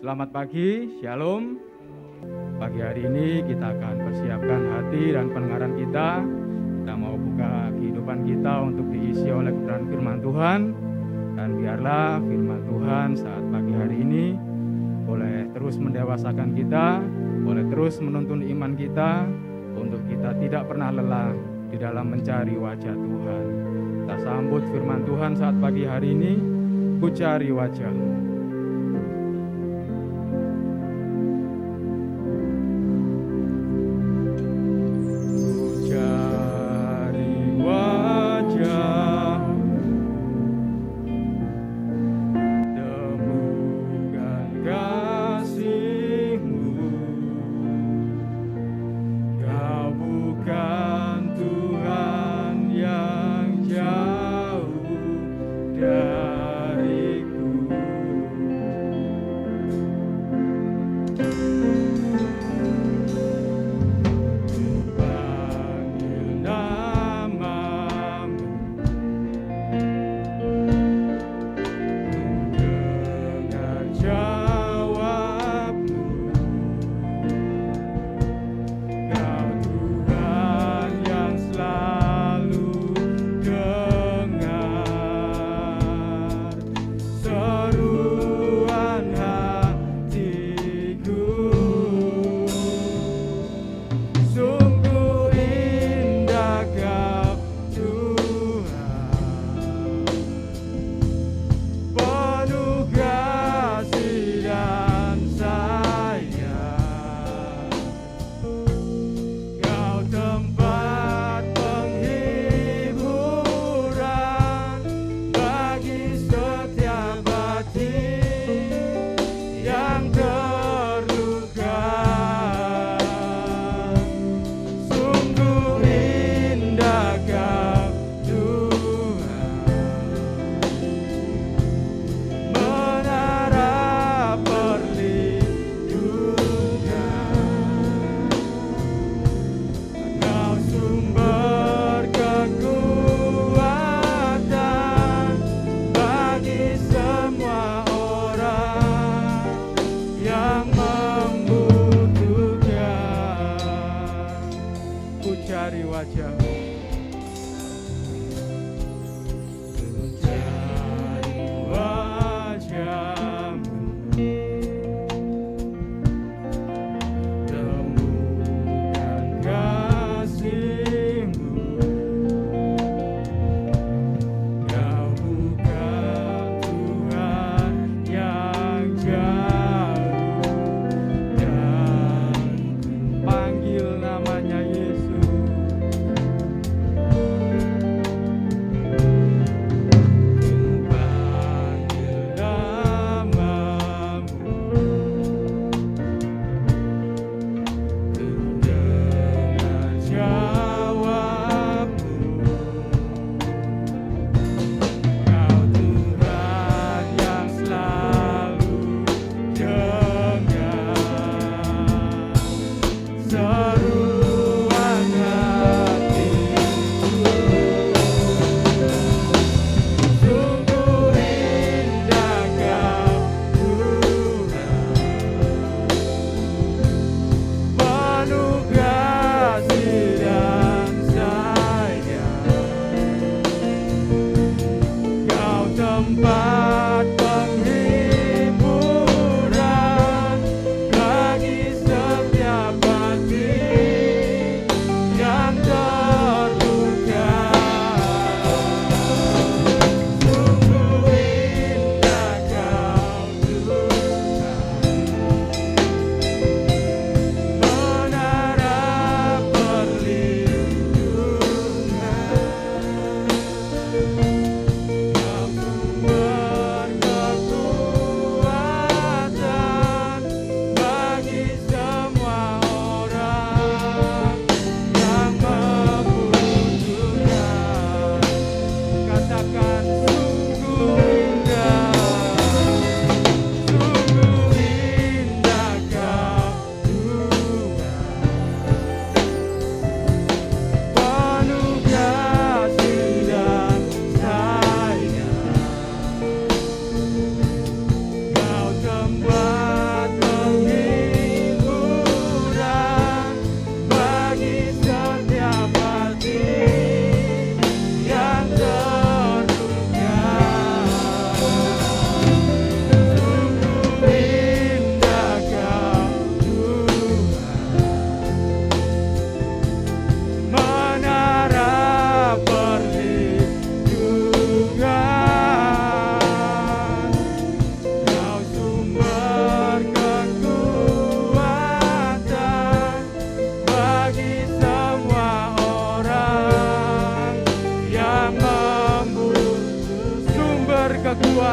Selamat pagi, Shalom. Pagi hari ini kita akan persiapkan hati dan pendengaran kita. Kita mau buka kehidupan kita untuk diisi oleh kebenaran firman Tuhan. Dan biarlah firman Tuhan saat pagi hari ini boleh terus mendewasakan kita, boleh terus menuntun iman kita, untuk kita tidak pernah lelah di dalam mencari wajah Tuhan. Kita sambut firman Tuhan saat pagi hari ini, ku cari wajah-Mu.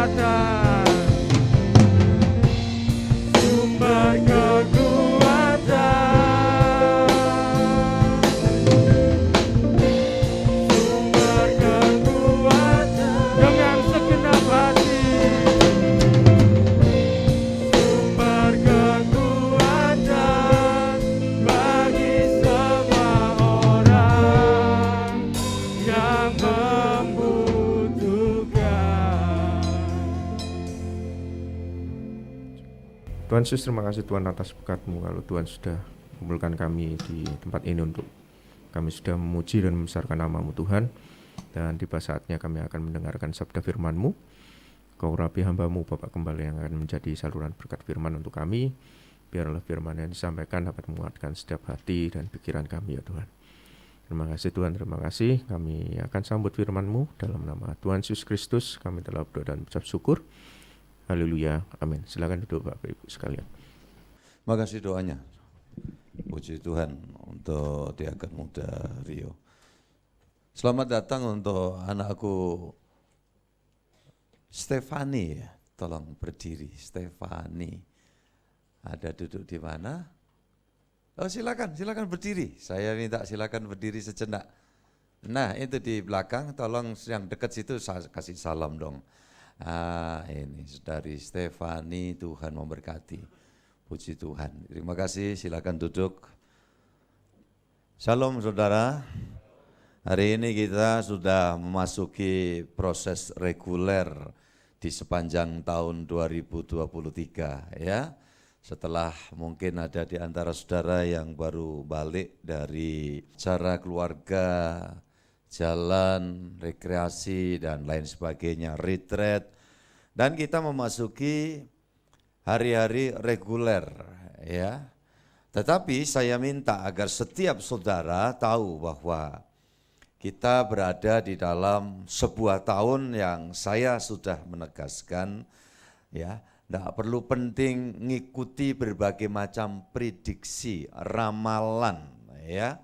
kekuatan, sumber kekuatan, sumber kekuatan dengan segenap hati, sumber kekuatan bagi semua orang yang membutuhkan. Tuhan Yesus, terima kasih Tuhan atas berkat-Mu. Kalau Tuhan sudah kumpulkan kami di tempat ini untuk kami sudah memuji dan membesarkan nama-Mu Tuhan. Dan tiba saatnya kami akan mendengarkan sabda firman-Mu. Kau urapi hamba-Mu Bapak Gembala yang akan menjadi saluran berkat firman untuk kami. Biarlah firman yang disampaikan dapat menguatkan setiap hati dan pikiran kami ya Tuhan. Terima kasih Tuhan, terima kasih. Kami akan sambut firman-Mu dalam nama Tuhan Yesus Kristus. Kami telah berdoa dan ucap syukur. Haleluya, amin. Silakan duduk Bapak Ibu sekalian. Makasih doanya. Puji Tuhan untuk Diaken Muda Rio. Selamat datang untuk anakku Stefani. Tolong berdiri, Stefani. Ada duduk di mana? Oh silakan berdiri. Saya minta silakan berdiri sejenak. Nah itu di belakang, tolong yang dekat situ kasih salam dong. Ini saudari Stefani, Tuhan memberkati. Puji Tuhan. Terima kasih, silakan duduk. Shalom saudara. Hari ini kita sudah memasuki proses reguler di sepanjang tahun 2023 ya. Setelah mungkin ada di antara saudara yang baru balik dari acara keluarga, jalan, rekreasi, dan lain sebagainya, retreat. Dan kita memasuki hari-hari reguler ya. Tetapi saya minta agar setiap saudara tahu bahwa kita berada di dalam sebuah tahun yang saya sudah menegaskan ya, tidak perlu penting ngikuti berbagai macam prediksi, ramalan ya.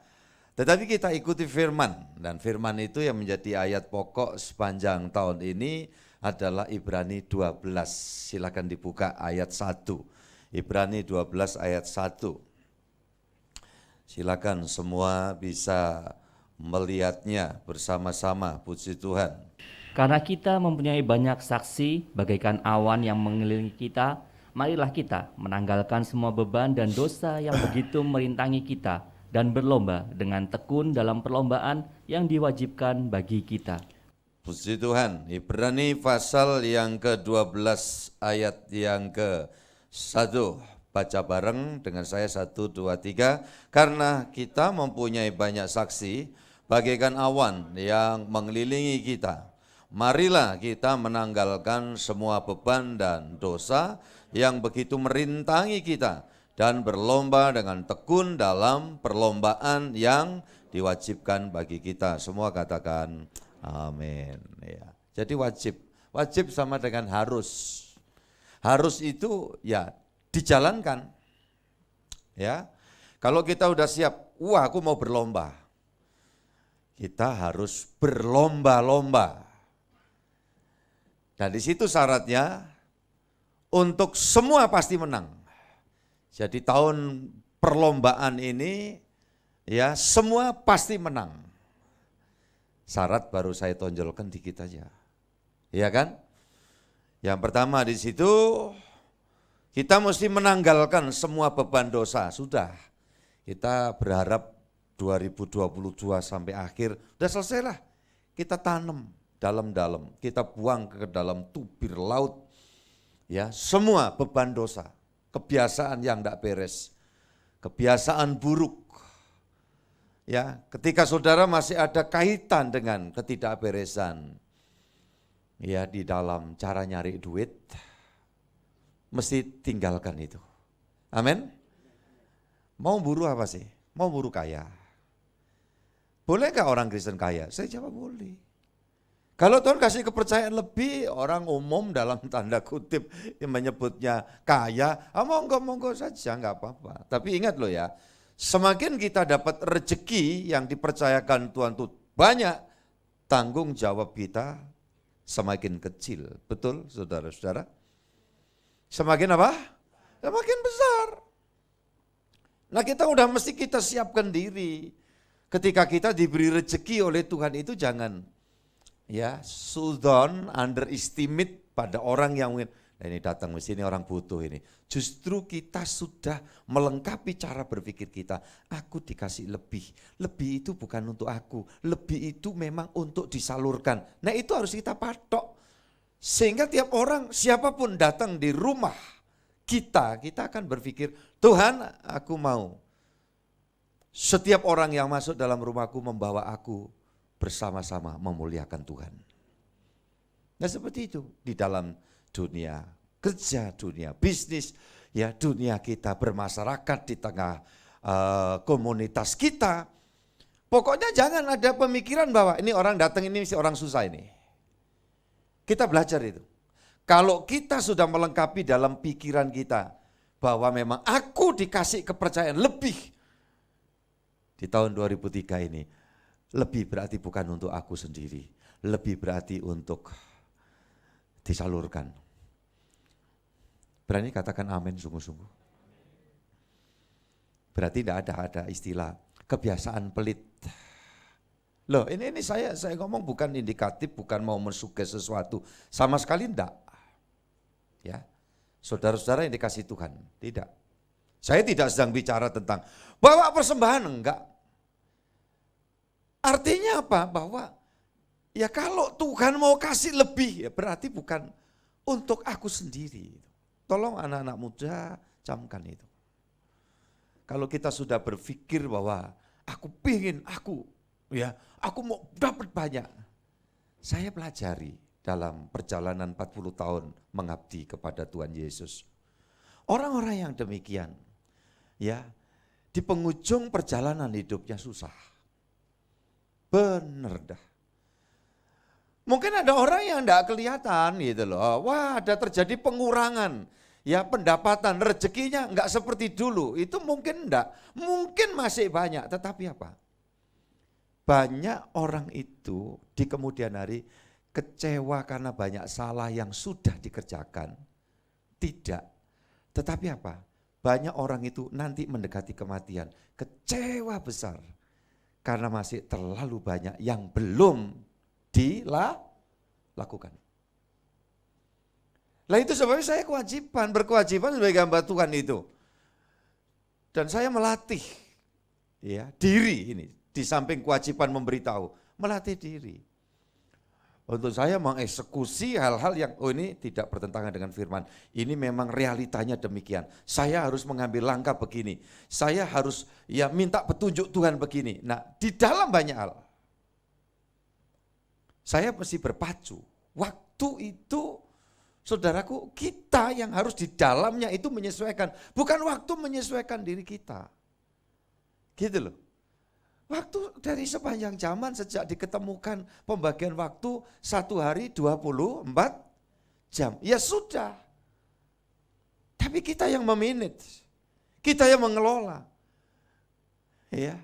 Tetapi kita ikuti firman, dan firman itu yang menjadi ayat pokok sepanjang tahun ini adalah Ibrani 12. Silakan dibuka ayat 1. Ibrani 12 ayat 1. Silakan semua bisa melihatnya bersama-sama, puji Tuhan. Karena kita mempunyai banyak saksi bagaikan awan yang mengelilingi kita, marilah kita menanggalkan semua beban dan dosa yang begitu merintangi kita, dan berlomba dengan tekun dalam perlombaan yang diwajibkan bagi kita. Puji Tuhan. Ibrani pasal yang ke-12 ayat yang ke-1. Baca bareng dengan saya 1, 2, 3. Karena kita mempunyai banyak saksi bagaikan awan yang mengelilingi kita, marilah kita menanggalkan semua beban dan dosa yang begitu merintangi kita, dan berlomba dengan tekun dalam perlombaan yang diwajibkan bagi kita. Semua katakan amin. Ya. Jadi wajib sama dengan harus. Harus itu ya dijalankan. Ya. Kalau kita udah siap, wah aku mau berlomba. Kita harus berlomba-lomba. Dan di situ syaratnya untuk semua pasti menang. Jadi tahun perlombaan ini ya semua pasti menang. Syarat baru saya tonjolkan dikit aja. Iya kan? Yang pertama di situ kita mesti menanggalkan semua beban dosa. Sudah. Kita berharap 2022 sampai akhir udah selesailah. Kita tanam dalam-dalam, kita buang ke dalam tubir laut. Ya, semua beban dosa. Kebiasaan yang tidak beres, kebiasaan buruk. Ya, ketika saudara masih ada kaitan dengan ketidakberesan, ya di dalam cara nyari duit, mesti tinggalkan itu. Amin. Mau buru apa sih? Mau buru kaya. Boleh nggak orang Kristen kaya? Saya jawab boleh. Kalau Tuhan kasih kepercayaan lebih, orang umum dalam tanda kutip yang menyebutnya kaya, monggo saja, nggak apa-apa. Tapi ingat loh ya, semakin kita dapat rezeki yang dipercayakan Tuhan itu banyak, tanggung jawab kita semakin kecil. Betul saudara-saudara? Semakin apa? Semakin besar. Nah kita udah mesti kita siapkan diri. Ketika kita diberi rezeki oleh Tuhan itu jangan ya sudon underestimate pada orang yang mungkin nah ini datang mesti ini orang butuh ini. Justru kita sudah melengkapi cara berpikir kita. Aku dikasih lebih. Lebih itu bukan untuk aku. Lebih itu memang untuk disalurkan. Nah itu harus kita patok. Sehingga tiap orang siapapun datang di rumah kita akan berpikir, Tuhan aku mau. Setiap orang yang masuk dalam rumahku membawa aku bersama-sama memuliakan Tuhan. Nah seperti itu di dalam dunia kerja, dunia bisnis, ya dunia kita bermasyarakat di tengah komunitas kita. Pokoknya jangan ada pemikiran bahwa ini orang datang ini si orang susah ini. Kita belajar itu. Kalau kita sudah melengkapi dalam pikiran kita bahwa memang aku dikasih kepercayaan lebih di tahun 2003 ini, lebih berarti bukan untuk aku sendiri, lebih berarti untuk disalurkan. Berani katakan amin sungguh-sungguh. Berarti tidak ada istilah kebiasaan pelit. Loh ini saya ngomong bukan indikatif, bukan mau mensuges sesuatu, sama sekali enggak. Ya, saudara-saudara yang dikasih Tuhan, tidak. Saya tidak sedang bicara tentang bawa persembahan, enggak. Artinya apa? Bahwa ya kalau Tuhan mau kasih lebih, ya berarti bukan untuk aku sendiri. Tolong anak-anak muda camkan itu. Kalau kita sudah berpikir bahwa aku mau dapat banyak. Saya pelajari dalam perjalanan 40 tahun mengabdi kepada Tuhan Yesus. Orang-orang yang demikian, ya di penghujung perjalanan hidupnya susah. Bener dah. Mungkin ada orang yang enggak kelihatan gitu loh. Wah ada terjadi pengurangan. Ya pendapatan, rezekinya enggak seperti dulu. Itu mungkin enggak. Mungkin masih banyak. Tetapi apa? Banyak orang itu di kemudian hari kecewa karena banyak salah yang sudah dikerjakan. Tidak. Tetapi apa? Banyak orang itu nanti mendekati kematian. Kecewa besar. Karena masih terlalu banyak yang belum dilakukan. Lah itu sebabnya saya berkewajiban sebagai hamba Tuhan itu. Dan saya melatih ya diri ini di samping kewajiban memberitahu, melatih diri. Untuk saya mengeksekusi hal-hal yang ini tidak bertentangan dengan firman. Ini memang realitanya demikian. Saya harus mengambil langkah begini. Saya harus ya minta petunjuk Tuhan begini. Nah, di dalam banyak hal saya mesti berpacu. Waktu itu saudaraku, kita yang harus di dalamnya itu menyesuaikan. Bukan waktu menyesuaikan diri kita. Gitu loh. Waktu dari sepanjang zaman sejak diketemukan pembagian waktu 1 hari 24 jam. Ya sudah. Tapi kita yang memanage. Kita yang mengelola. Ya.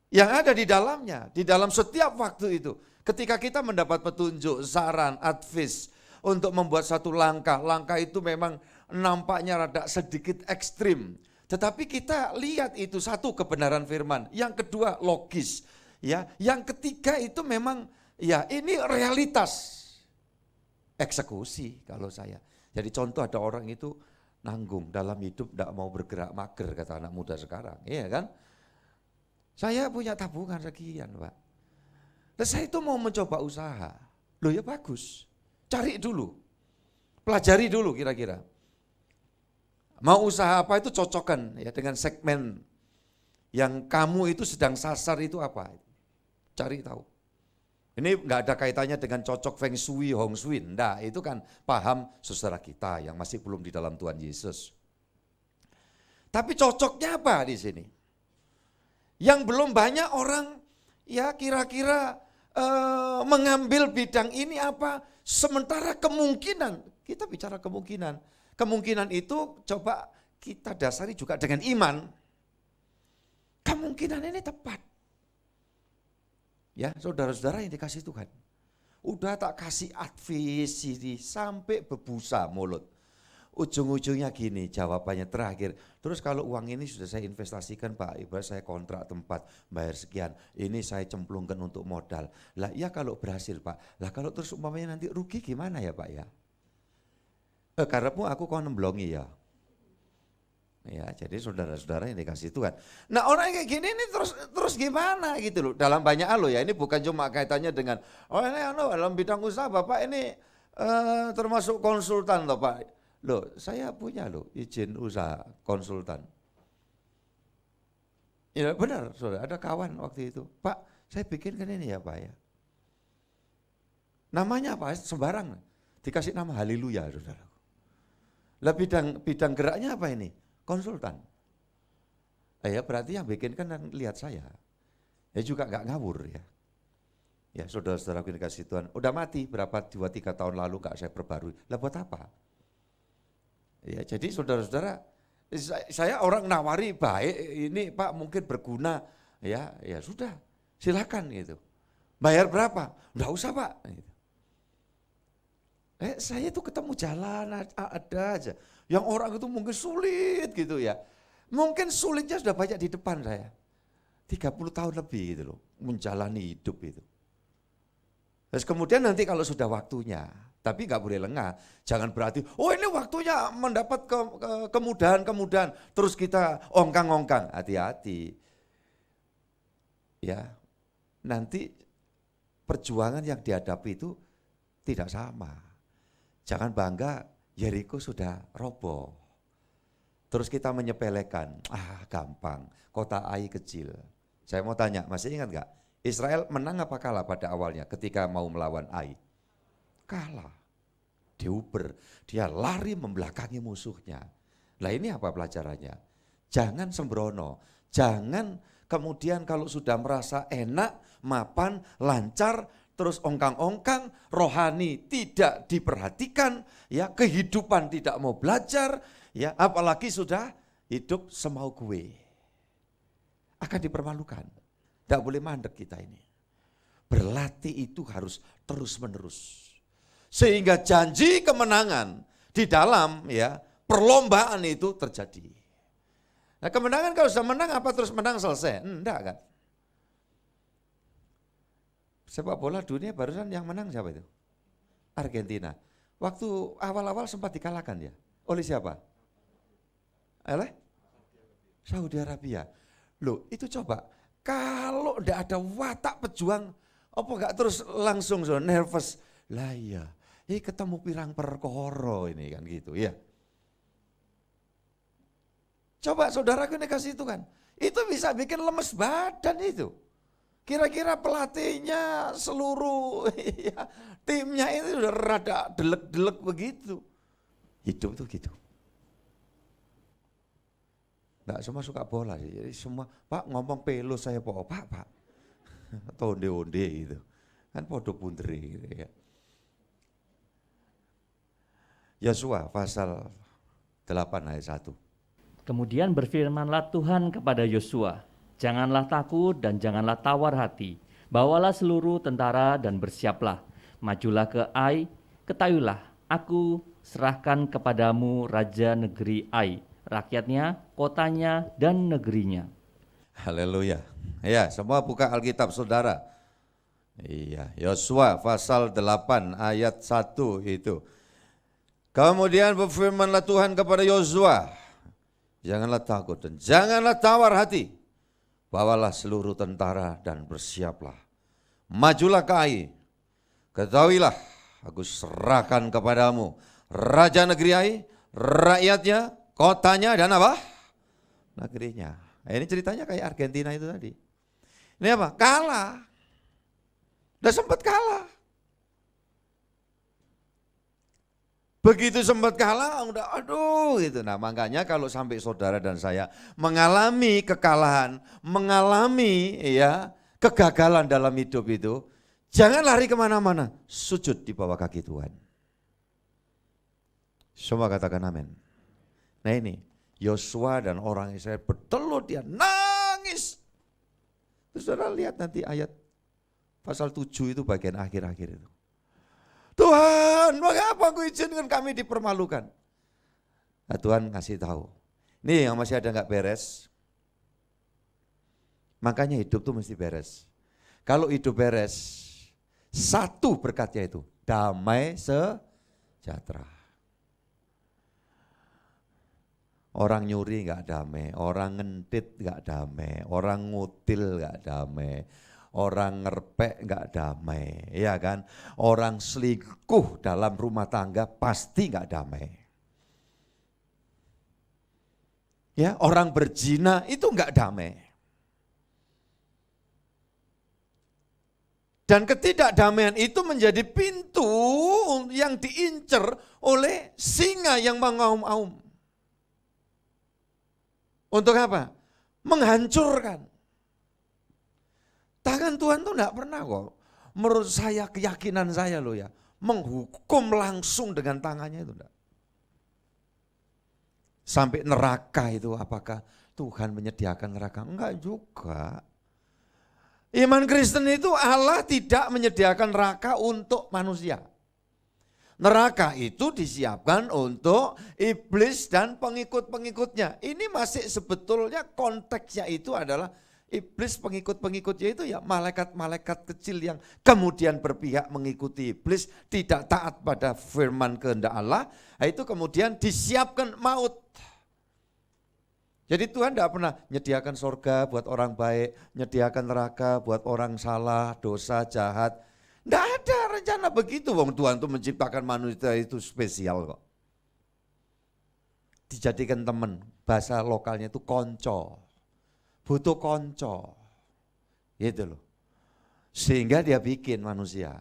Yang ada di dalamnya, di dalam setiap waktu itu. Ketika kita mendapat petunjuk, saran, advice untuk membuat satu langkah. Langkah itu memang nampaknya rada sedikit ekstrim. Tetapi kita lihat itu satu kebenaran firman, yang kedua logis, ya, yang ketiga itu memang ya ini realitas eksekusi kalau saya. Jadi contoh ada orang itu nanggung dalam hidup tidak mau bergerak mager kata anak muda sekarang, iya kan? Saya punya tabungan sekian Pak, dan saya itu mau mencoba usaha, loh ya bagus, cari dulu, pelajari dulu kira-kira. Mau usaha apa itu cocokkan ya dengan segmen yang kamu itu sedang sasar itu apa. Cari tahu. Ini enggak ada kaitannya dengan cocok feng shui, hong shui. Enggak, itu kan paham saudara kita yang masih belum di dalam Tuhan Yesus. Tapi cocoknya apa di sini? Yang belum banyak orang ya kira-kira mengambil bidang ini apa. Sementara kemungkinan, kita bicara kemungkinan. Kemungkinan itu coba kita dasari juga dengan iman. Kemungkinan ini tepat. Ya, saudara-saudara yang dikasih Tuhan. udah tak kasih advice ini sampai berbusa mulut. Ujung-ujungnya gini jawabannya terakhir. Terus kalau uang ini sudah saya investasikan Pak, ibarat saya kontrak tempat bayar sekian, ini saya cemplungkan untuk modal. Lah iya kalau berhasil Pak, lah kalau terus umpamanya nanti rugi gimana ya Pak ya? Karepmu aku kau nemblongi ya. Ya, jadi saudara-saudara yang dikasih Tuhan. Nah orang kayak gini ini terus gimana gitu loh. Dalam banyak hal loh ya, ini bukan cuma kaitannya dengan, oh ini dalam bidang usaha Bapak ini termasuk konsultan loh Pak. Loh saya punya loh izin usaha konsultan. Ya benar saudara, ada kawan waktu itu, Pak saya bikinkan ini ya Pak ya. Namanya apa? Sembarang, dikasih nama Haleluya saudara. Lah bidang geraknya apa ini? Konsultan. Ya berarti yang bikin kan lihat saya. Ya juga nggak ngawur ya. Ya saudara-saudara yang dikasih Tuhan, udah mati berapa 2-3 tahun lalu nggak saya perbarui. Lah buat apa? Ya jadi saudara-saudara, saya orang nawari baik ini Pak mungkin berguna. Ya sudah silakan gitu. Bayar berapa? Nggak usah Pak. Gitu. Saya tuh ketemu jalan ada aja. Yang orang itu mungkin sulit gitu ya. Mungkin sulitnya sudah banyak di depan saya. 30 tahun lebih gitu loh, menjalani hidup itu. Terus kemudian nanti kalau sudah waktunya, tapi nggak boleh lengah. Jangan berarti, oh ini waktunya mendapat kemudahan, terus kita ongkang-ongkang. Hati-hati. Ya, nanti perjuangan yang dihadapi itu tidak sama. Jangan bangga Yeriko sudah roboh. Terus kita menyepelekan, gampang, kota Ai kecil. Saya mau tanya, masih ingat gak? Israel menang apa kalah pada awalnya ketika mau melawan Ai? Kalah. Diuber, dia lari membelakangi musuhnya. Lah ini apa pelajarannya? Jangan sembrono, jangan kemudian kalau sudah merasa enak, mapan, lancar, terus ongkang-ongkang, rohani tidak diperhatikan, ya kehidupan tidak mau belajar, ya apalagi sudah hidup semau gue. Akan dipermalukan. Tidak boleh mandek kita ini. Berlatih itu harus terus-menerus. Sehingga janji kemenangan di dalam ya perlombaan itu terjadi. Nah kemenangan kalau sudah menang apa terus menang selesai? Enggak kan. Sepak bola dunia barusan yang menang siapa itu? Argentina. Waktu awal-awal sempat dikalahkan ya. Oleh siapa? Oleh Saudi Arabia. Loh itu coba, kalau tidak ada watak pejuang, apa enggak terus langsung so nervous? Lah iya, ini ketemu pirang perkara ini kan gitu ya. Coba saudaraku ini kasih itu kan, itu bisa bikin lemes badan itu. Kira-kira pelatihnya seluruh ya, timnya itu udah rada delek-delek begitu. Hidup itu gitu. Enggak semua suka bola sih. Jadi semua, Pak ngomong pelo saya Pak. Onde-onde gitu. Kan podo punderi gitu ya. Yosua pasal 8 ayat 1. Kemudian berfirmanlah Tuhan kepada Yosua, janganlah takut dan janganlah tawar hati. Bawalah seluruh tentara dan bersiaplah. Majulah ke Ai, ketahuilah, aku serahkan kepadamu raja negeri Ai, rakyatnya, kotanya, dan negerinya. Haleluya. Ya, semua buka Alkitab saudara. Iya, Yosua pasal 8 ayat 1 itu. Kemudian berfirmanlah Tuhan kepada Yosua, janganlah takut dan janganlah tawar hati. Bawalah seluruh tentara dan bersiaplah. Majulah ke Ai. Ketahuilah, aku serahkan kepadamu raja negeri Ai, rakyatnya, kotanya, dan apa? Negerinya. Nah, ini ceritanya kayak Argentina itu tadi. Ini apa? Kalah. Udah sempat kalah. Begitu sempat kalah, udah aduh gitu. Nah makanya kalau sampai saudara dan saya mengalami kekalahan, mengalami ya kegagalan dalam hidup itu, jangan lari kemana-mana, sujud di bawah kaki Tuhan. Semua katakan amin. Nah ini, Yosua dan orang Israel bertelur, dia nangis. Terus saudara lihat nanti ayat pasal 7 itu bagian akhir-akhir itu. Tuhan, mengapa Engkau izinkan kami dipermalukan? Nah, Tuhan ngasih tahu, nih yang masih ada nggak beres, makanya hidup tuh mesti beres. Kalau hidup beres, satu berkatnya itu, damai sejahtera. Orang nyuri nggak damai, orang ngentit nggak damai, orang ngutil nggak damai, orang ngerpek nggak damai, ya kan? Orang selingkuh dalam rumah tangga pasti nggak damai. Ya, orang berzina itu nggak damai. Dan ketidakdamaian itu menjadi pintu yang diincer oleh singa yang mengaum-aum. Untuk apa? Menghancurkan. Tangan Tuhan tuh enggak pernah kok, menurut saya, keyakinan saya loh ya, menghukum langsung dengan tangannya itu enggak. Sampai neraka itu apakah Tuhan menyediakan neraka? Enggak juga. Iman Kristen itu Allah tidak menyediakan neraka untuk manusia. Neraka itu disiapkan untuk iblis dan pengikut-pengikutnya. Ini masih sebetulnya konteksnya itu adalah iblis, pengikut-pengikutnya itu ya malaikat-malaikat kecil yang kemudian berpihak mengikuti iblis, tidak taat pada firman kehendak Allah, itu kemudian disiapkan maut. Jadi Tuhan tidak pernah menyediakan surga buat orang baik, menyediakan neraka buat orang salah, dosa, jahat. Tidak ada rencana begitu, wong Tuhan tuh menciptakan manusia itu spesial kok. Dijadikan teman, bahasa lokalnya itu konco, butuh konco, gitu loh. Sehingga dia bikin manusia.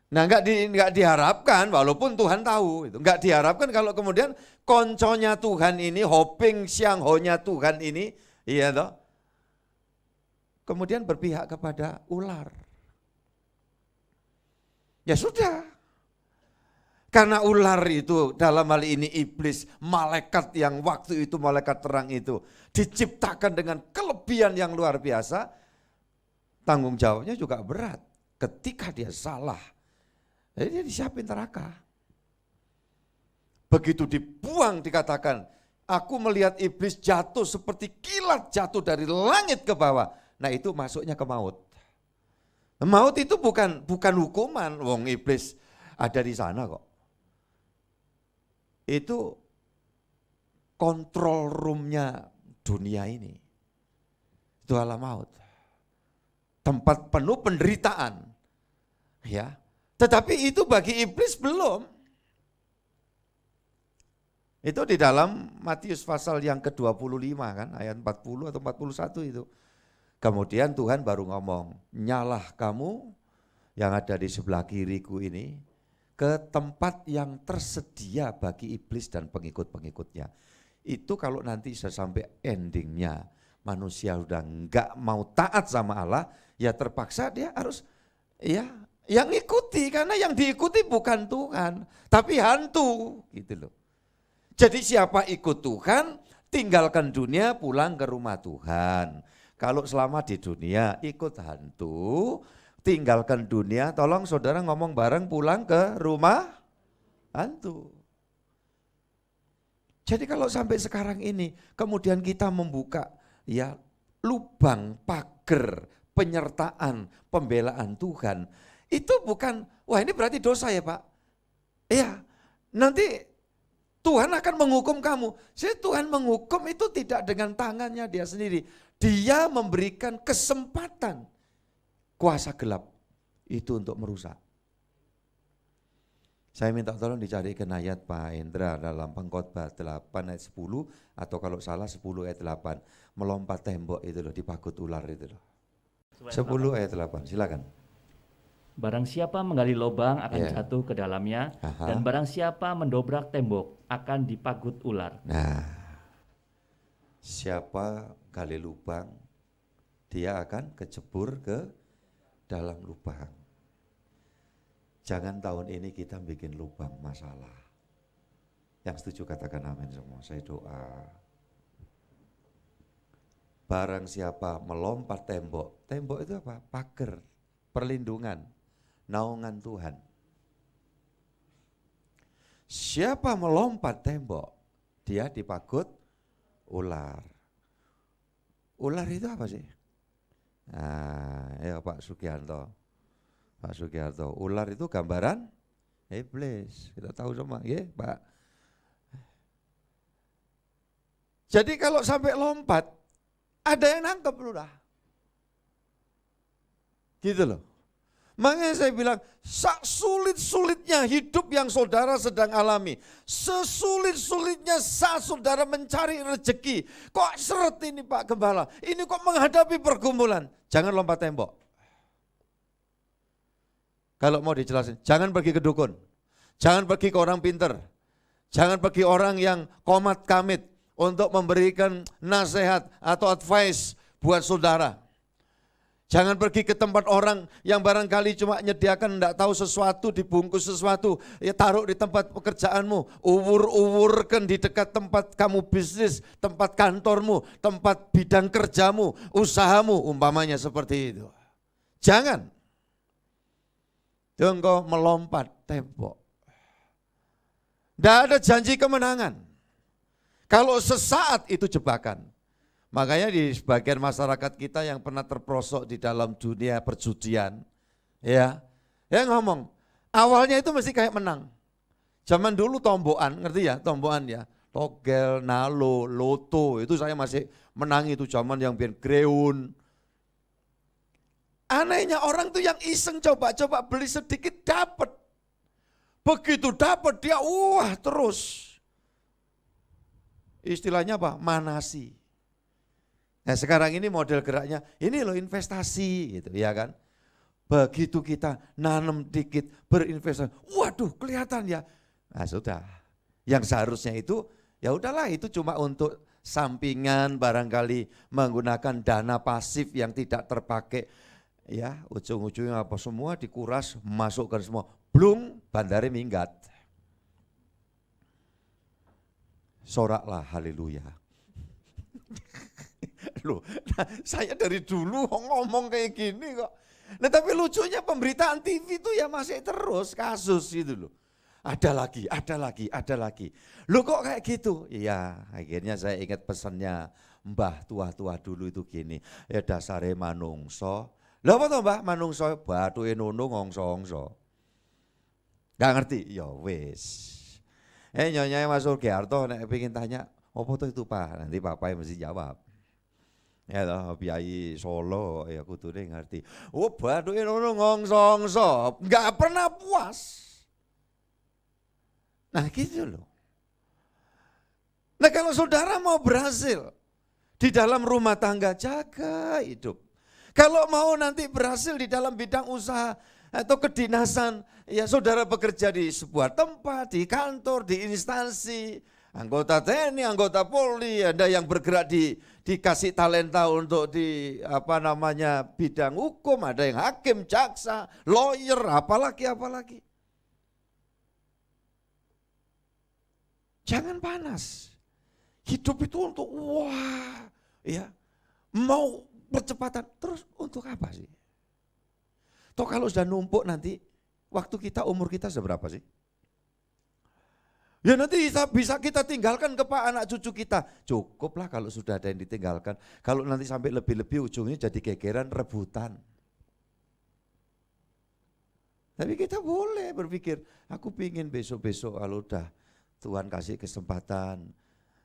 Nah enggak diharapkan, walaupun Tuhan tahu, itu enggak diharapkan kalau kemudian konconya Tuhan ini, hoping siang honya Tuhan ini, iya toh, kemudian berpihak kepada ular. Ya sudah, karena ular itu dalam hal ini iblis, malaikat yang waktu itu malaikat terang itu diciptakan dengan kelebihan yang luar biasa, tanggung jawabnya juga berat. Ketika dia salah, jadi dia disiapin neraka. Begitu dibuang dikatakan, aku melihat iblis jatuh seperti kilat jatuh dari langit ke bawah. Nah itu masuknya ke maut. Maut itu bukan hukuman, wong iblis ada di sana kok. Itu kontrol roomnya dunia ini. Itu alam maut. Tempat penuh penderitaan. Ya. Tetapi itu bagi iblis belum. Itu di dalam Matius pasal yang ke-25 kan, ayat 40 atau 41 itu. Kemudian Tuhan baru ngomong, nyalah kamu yang ada di sebelah kiriku ini ke tempat yang tersedia bagi iblis dan pengikut-pengikutnya. Itu kalau nanti sudah sampai endingnya manusia udah enggak mau taat sama Allah, ya terpaksa dia harus ya yang ikuti, karena yang diikuti bukan Tuhan, tapi hantu gitu loh. Jadi siapa ikut Tuhan, tinggalkan dunia, pulang ke rumah Tuhan. Kalau selama di dunia ikut hantu, tinggalkan dunia, tolong saudara ngomong bareng, pulang ke rumah hantu. Jadi kalau sampai sekarang ini, kemudian kita membuka ya lubang pagar penyertaan, pembelaan Tuhan, itu bukan, wah ini berarti dosa ya Pak. Iya, nanti Tuhan akan menghukum kamu. Jadi Tuhan menghukum itu tidak dengan tangannya dia sendiri. Dia memberikan kesempatan kuasa gelap itu untuk merusak. Saya minta tolong dicarikan ayat Pak Indra dalam Pengkhotbah 8 ayat 10 atau kalau salah 10 ayat 8. Melompat tembok itu loh, dipagut ular itu loh. 10 ayat 8, silakan. Barang siapa menggali lubang akan jatuh ke dalamnya, dan barang siapa mendobrak tembok akan dipagut ular. Nah, siapa gali lubang, dia akan kecebur ke dalam lubang. Jangan tahun ini kita bikin lubang masalah. Yang setuju katakan amin semua, saya doa. Barang siapa melompat tembok, tembok itu apa? Pagar, perlindungan. naungan Tuhan. Siapa melompat tembok, dia dipagut ular. Ular itu apa sih? Nah, ya Pak Sugiarto. Pak Sugiarto, ular itu gambaran iblis. Kita tahu semua, ya Pak. Jadi kalau sampai lompat, ada yang nangkep udah. Gitu loh. Makanya saya bilang, sulit-sulitnya hidup yang saudara sedang alami, sesulit-sulitnya saat saudara mencari rezeki, kok seret ini Pak Gembala, ini kok menghadapi pergumulan, jangan lompat tembok. Kalau mau dijelasin, jangan pergi ke dukun, jangan pergi ke orang pinter, jangan pergi orang yang komat kamit untuk memberikan nasihat atau advice buat saudara. Jangan pergi ke tempat orang yang barangkali cuma menyediakan enggak tahu sesuatu, dibungkus sesuatu, ya taruh di tempat pekerjaanmu, uwur-uwurkan di dekat tempat kamu bisnis, tempat kantormu, tempat bidang kerjamu, usahamu, umpamanya seperti itu. Jangan. Engkau melompat tembok. Tidak ada janji kemenangan. Kalau sesaat itu jebakan. Makanya di sebagian masyarakat kita yang pernah terperosok di dalam dunia perjudian, ya ngomong, awalnya itu mesti kayak menang. Zaman dulu tombokan, ngerti ya, tombokan ya, togel, nalo, loto, itu saya masih menang itu zaman yang biar greun. Anehnya orang tuh yang iseng coba-coba beli sedikit dapat. Begitu dapat dia wah terus. Istilahnya apa? Manasi. Nah sekarang ini model geraknya, ini loh investasi gitu ya kan. Begitu kita nanam dikit berinvestasi, waduh kelihatan ya. Nah sudah, yang seharusnya itu ya udahlah itu cuma untuk sampingan barangkali menggunakan dana pasif yang tidak terpakai. Ya ujung-ujungnya apa semua dikuras, masukkan semua, blung bandare minggat. Soraklah haleluya. Loh, nah, saya dari dulu ngomong kayak gini kok. Nah tapi lucunya pemberitaan TV itu ya masih terus kasus itu loh. Ada lagi, ada lagi, ada lagi. Loh kok kayak gitu? Iya akhirnya saya ingat pesannya mbah tua-tua dulu itu gini. Ya dasare manungso. Loh apa tuh mbah manungso? Bathuke nunung ngongso-ngongso. Gak ngerti? Ya wis. Nyonya Mas Sugiarto nek pengen tanya, apa tuh itu Pak? Nanti Bapak yang mesti jawab. Ya toh Biayi Solo ya kudune ngerti. Oh bathuke ngono ngongso-ngongso, enggak pernah puas. Nah gitu loh. Nah kalau saudara mau berhasil di dalam rumah tangga, jaga hidup. Kalau mau nanti berhasil di dalam bidang usaha atau kedinasan, ya saudara bekerja di sebuah tempat, di kantor, di instansi, anggota TNI, anggota Polri, ada yang bergerak dikasih talenta untuk di bidang hukum, ada yang hakim, jaksa, lawyer, apalagi. Jangan panas. Hidup itu untuk wah, ya mau percepatan, terus untuk apa sih? Toh kalau sudah numpuk nanti, waktu kita, umur kita seberapa sih? Ya nanti bisa kita tinggalkan ke Pak anak cucu kita. Cukuplah kalau sudah ada yang ditinggalkan. Kalau nanti sampai lebih-lebih ujungnya jadi gegeran rebutan. Tapi kita boleh berpikir, aku pingin besok-besok kalau udah Tuhan kasih kesempatan,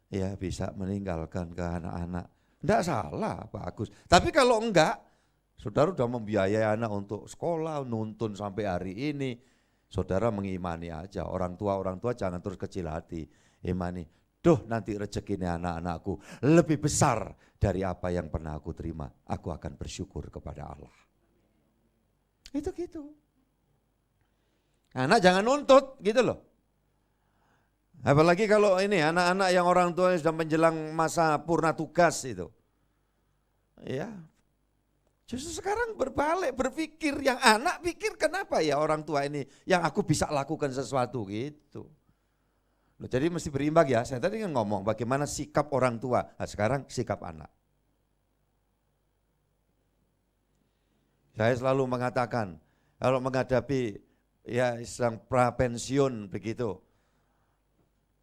ya bisa meninggalkan ke anak-anak. Enggak salah Pak Agus. Tapi kalau enggak, saudara udah membiayai anak untuk sekolah, nuntun sampai hari ini, saudara mengimani aja. Orang tua jangan terus kecil hati. Imani, duh nanti rezekinya anak-anakku lebih besar dari apa yang pernah aku terima. Aku akan bersyukur kepada Allah. Itu gitu. Anak jangan nuntut gitu loh. Apalagi kalau ini anak-anak yang orang tua sudah menjelang masa purna tugas itu. Ya, justru sekarang berbalik berpikir, yang anak pikir kenapa ya orang tua ini yang aku bisa lakukan sesuatu gitu. Loh, jadi mesti berimbang ya, saya tadi kan ngomong bagaimana sikap orang tua, nah, sekarang sikap anak. Saya selalu mengatakan, Kalau menghadapi ya sedang prapensiun begitu.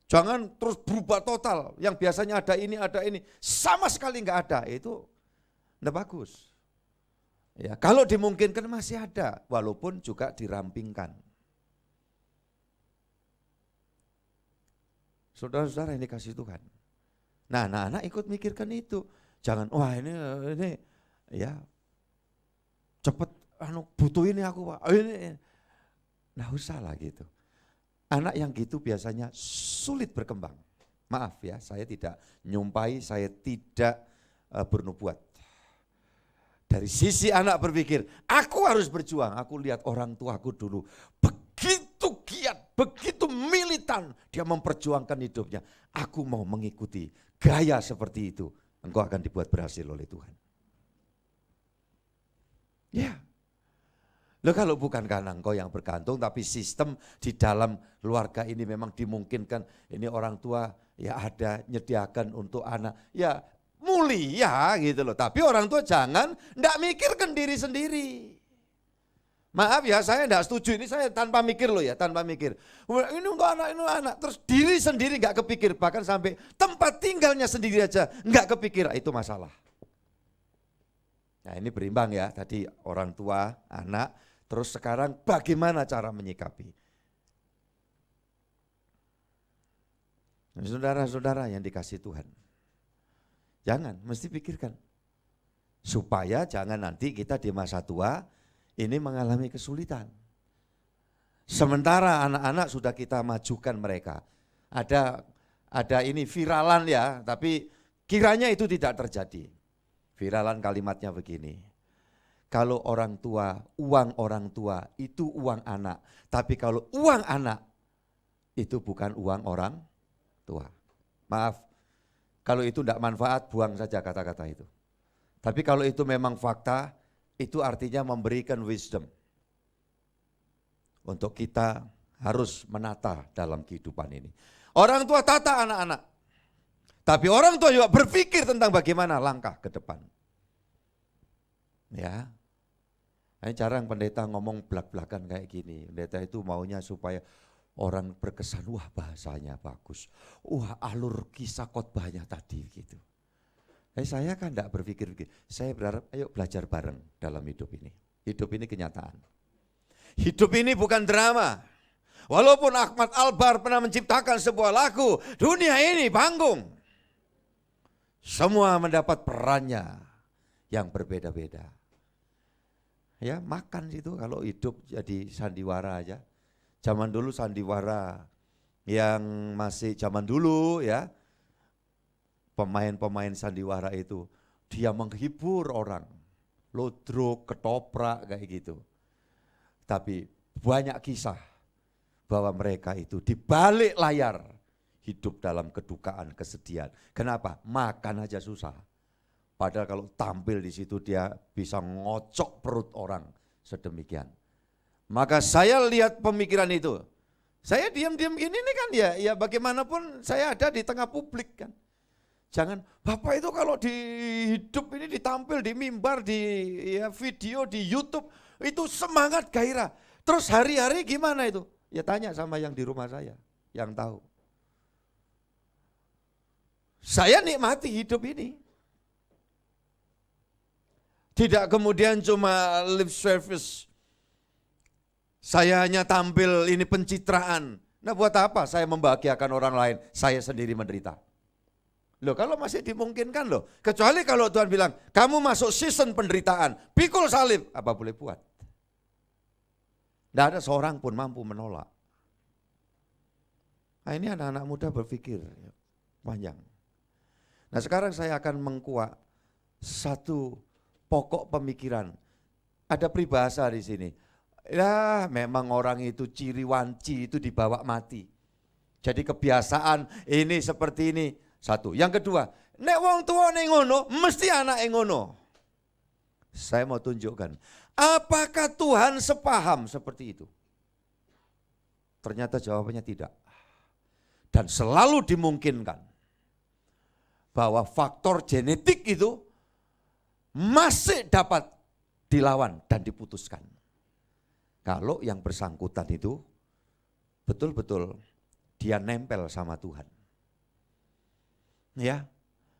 Jangan terus berubah total, yang biasanya ada ini, sama sekali enggak ada, itu enggak bagus. Ya, kalau dimungkinkan masih ada, walaupun juga dirampingkan. Saudara-saudara yang dikasih Tuhan. Nah, anak-anak ikut mikirkan itu. Jangan, wah ini ya cepet butuh ini aku Pak. Ini. Nah usah lah gitu. Anak yang gitu biasanya sulit berkembang. Maaf ya, saya tidak nyumpai, saya tidak bernubuat. Dari sisi anak berpikir, aku harus berjuang. Aku lihat orang tuaku dulu begitu giat, begitu militan, dia memperjuangkan hidupnya. Aku mau mengikuti gaya seperti itu. Engkau akan dibuat berhasil oleh Tuhan. Ya. Loh kalau bukan karena engkau yang bergantung, tapi sistem di dalam keluarga ini memang dimungkinkan. Ini orang tua ya ada nyediakan untuk anak. Ya mulia gitu loh. Tapi orang tua jangan enggak mikirkan diri sendiri. Maaf ya, saya enggak setuju. Ini saya tanpa mikir loh ya, tanpa mikir. Ini untuk anak, ini anak. Terus diri sendiri enggak kepikir. Bahkan sampai tempat tinggalnya sendiri aja enggak kepikir. Itu masalah. Nah ini berimbang ya, tadi orang tua, anak, terus sekarang bagaimana cara menyikapi. Saudara-saudara yang dikasih Tuhan, jangan, mesti pikirkan. Supaya jangan nanti kita di masa tua ini mengalami kesulitan. Sementara anak-anak sudah kita majukan mereka. Ada ini viralan ya, tapi kiranya itu tidak terjadi. Viralan kalimatnya begini, kalau orang tua, uang orang tua itu uang anak. Tapi kalau uang anak itu bukan uang orang tua. Maaf, kalau itu tidak manfaat buang saja kata-kata itu. Tapi kalau itu memang fakta, itu artinya memberikan wisdom. Untuk kita harus menata dalam kehidupan ini. Orang tua tata anak-anak. Tapi orang tua juga berpikir tentang bagaimana langkah ke depan. Ya, ini jarang pendeta ngomong belak-belakan kayak gini. Pendeta itu maunya supaya orang berkesan, wah bahasanya bagus. Wah alur kisah khotbahnya tadi gitu. Saya kan enggak berpikir begitu. Saya berharap ayo belajar bareng dalam hidup ini. Hidup ini kenyataan. Hidup ini bukan drama. Walaupun Ahmad Albar pernah menciptakan sebuah lagu, dunia ini panggung. Semua mendapat perannya yang berbeda-beda. Ya makan itu kalau hidup jadi sandiwara aja. Zaman dulu sandiwara yang masih zaman dulu ya. Pemain-pemain sandiwara itu dia menghibur orang. Lodrok, ketoprak kayak gitu. Tapi banyak kisah bahwa mereka itu di balik layar hidup dalam kedukaan, kesedihan. Kenapa? Makan aja susah. Padahal kalau tampil di situ dia bisa ngocok perut orang sedemikian. Maka saya lihat pemikiran itu. Saya diam-diam gini nih kan ya bagaimanapun saya ada di tengah publik kan. Jangan, Bapak itu kalau di hidup ini ditampil di mimbar, di ya, video, di YouTube, itu semangat gairah. Terus hari-hari gimana itu? Ya tanya sama yang di rumah saya, yang tahu. Saya nikmati hidup ini. Tidak kemudian cuma lip service. Saya hanya tampil ini pencitraan. Nah buat apa saya membahagiakan orang lain, saya sendiri menderita. Loh kalau masih dimungkinkan loh. Kecuali kalau Tuhan bilang, kamu masuk season penderitaan, pikul salib, apa boleh buat. Tidak ada seorang pun mampu menolak. Nah ini anak-anak muda berpikir panjang. Nah sekarang saya akan mengkuak satu pokok pemikiran. Ada peribahasa di sini. Ya memang orang itu ciri wanci itu dibawa mati. Jadi kebiasaan ini seperti ini. Satu. Yang kedua, nek wong tua nek ngono, mesti anak ngono. Saya mau tunjukkan. Apakah Tuhan sepaham seperti itu? Ternyata jawabannya tidak. Dan selalu dimungkinkan bahwa faktor genetik itu masih dapat dilawan dan diputuskan. Kalau yang bersangkutan itu betul-betul dia nempel sama Tuhan. Ya,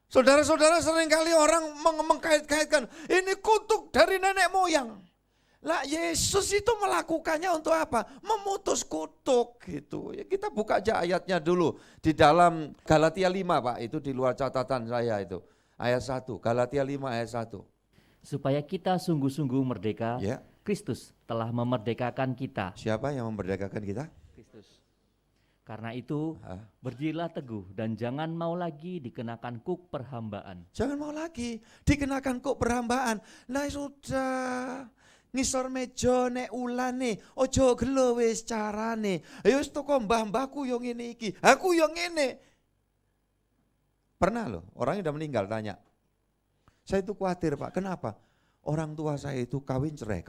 saudara-saudara, seringkali orang mengkait-kaitkan, ini kutuk dari nenek moyang. Lah Yesus itu melakukannya untuk apa? Memutus kutuk gitu. Ya, kita buka aja ayatnya dulu di dalam Galatia 5 Pak, itu di luar catatan saya itu. Ayat 1, Galatia 5 ayat 1. Supaya kita sungguh-sungguh merdeka, Ya. Kristus telah memerdekakan kita. Siapa yang memerdekakan kita? Kristus. Karena itu, berdirilah teguh dan jangan mau lagi dikenakan kuk perhambaan. Jangan mau lagi dikenakan kuk perhambaan. Nah sudah, ngisor meja nek ulane, ojo gelo wis carane. Ayo wis teko mbah-mbahku yo ngene iki, aku yo ngene. Pernah loh, orang yang udah meninggal tanya, saya itu khawatir Pak, kenapa? Orang tua saya itu kawin cerai.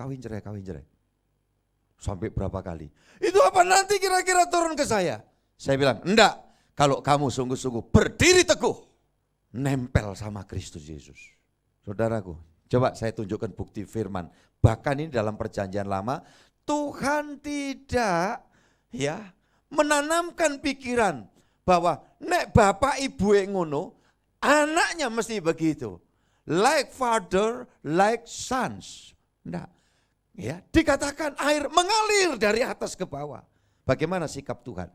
Sampai berapa kali? Itu apa nanti kira-kira turun ke saya? Saya bilang, enggak, kalau kamu sungguh-sungguh berdiri teguh, nempel sama Kristus Yesus. Saudaraku, coba saya tunjukkan bukti firman. Bahkan ini dalam perjanjian lama, Tuhan tidak menanamkan pikiran bahwa nek bapak ibu yang ngono, anaknya mesti begitu. Like father, like sons. Enggak. Ya, dikatakan air mengalir dari atas ke bawah. Bagaimana sikap Tuhan?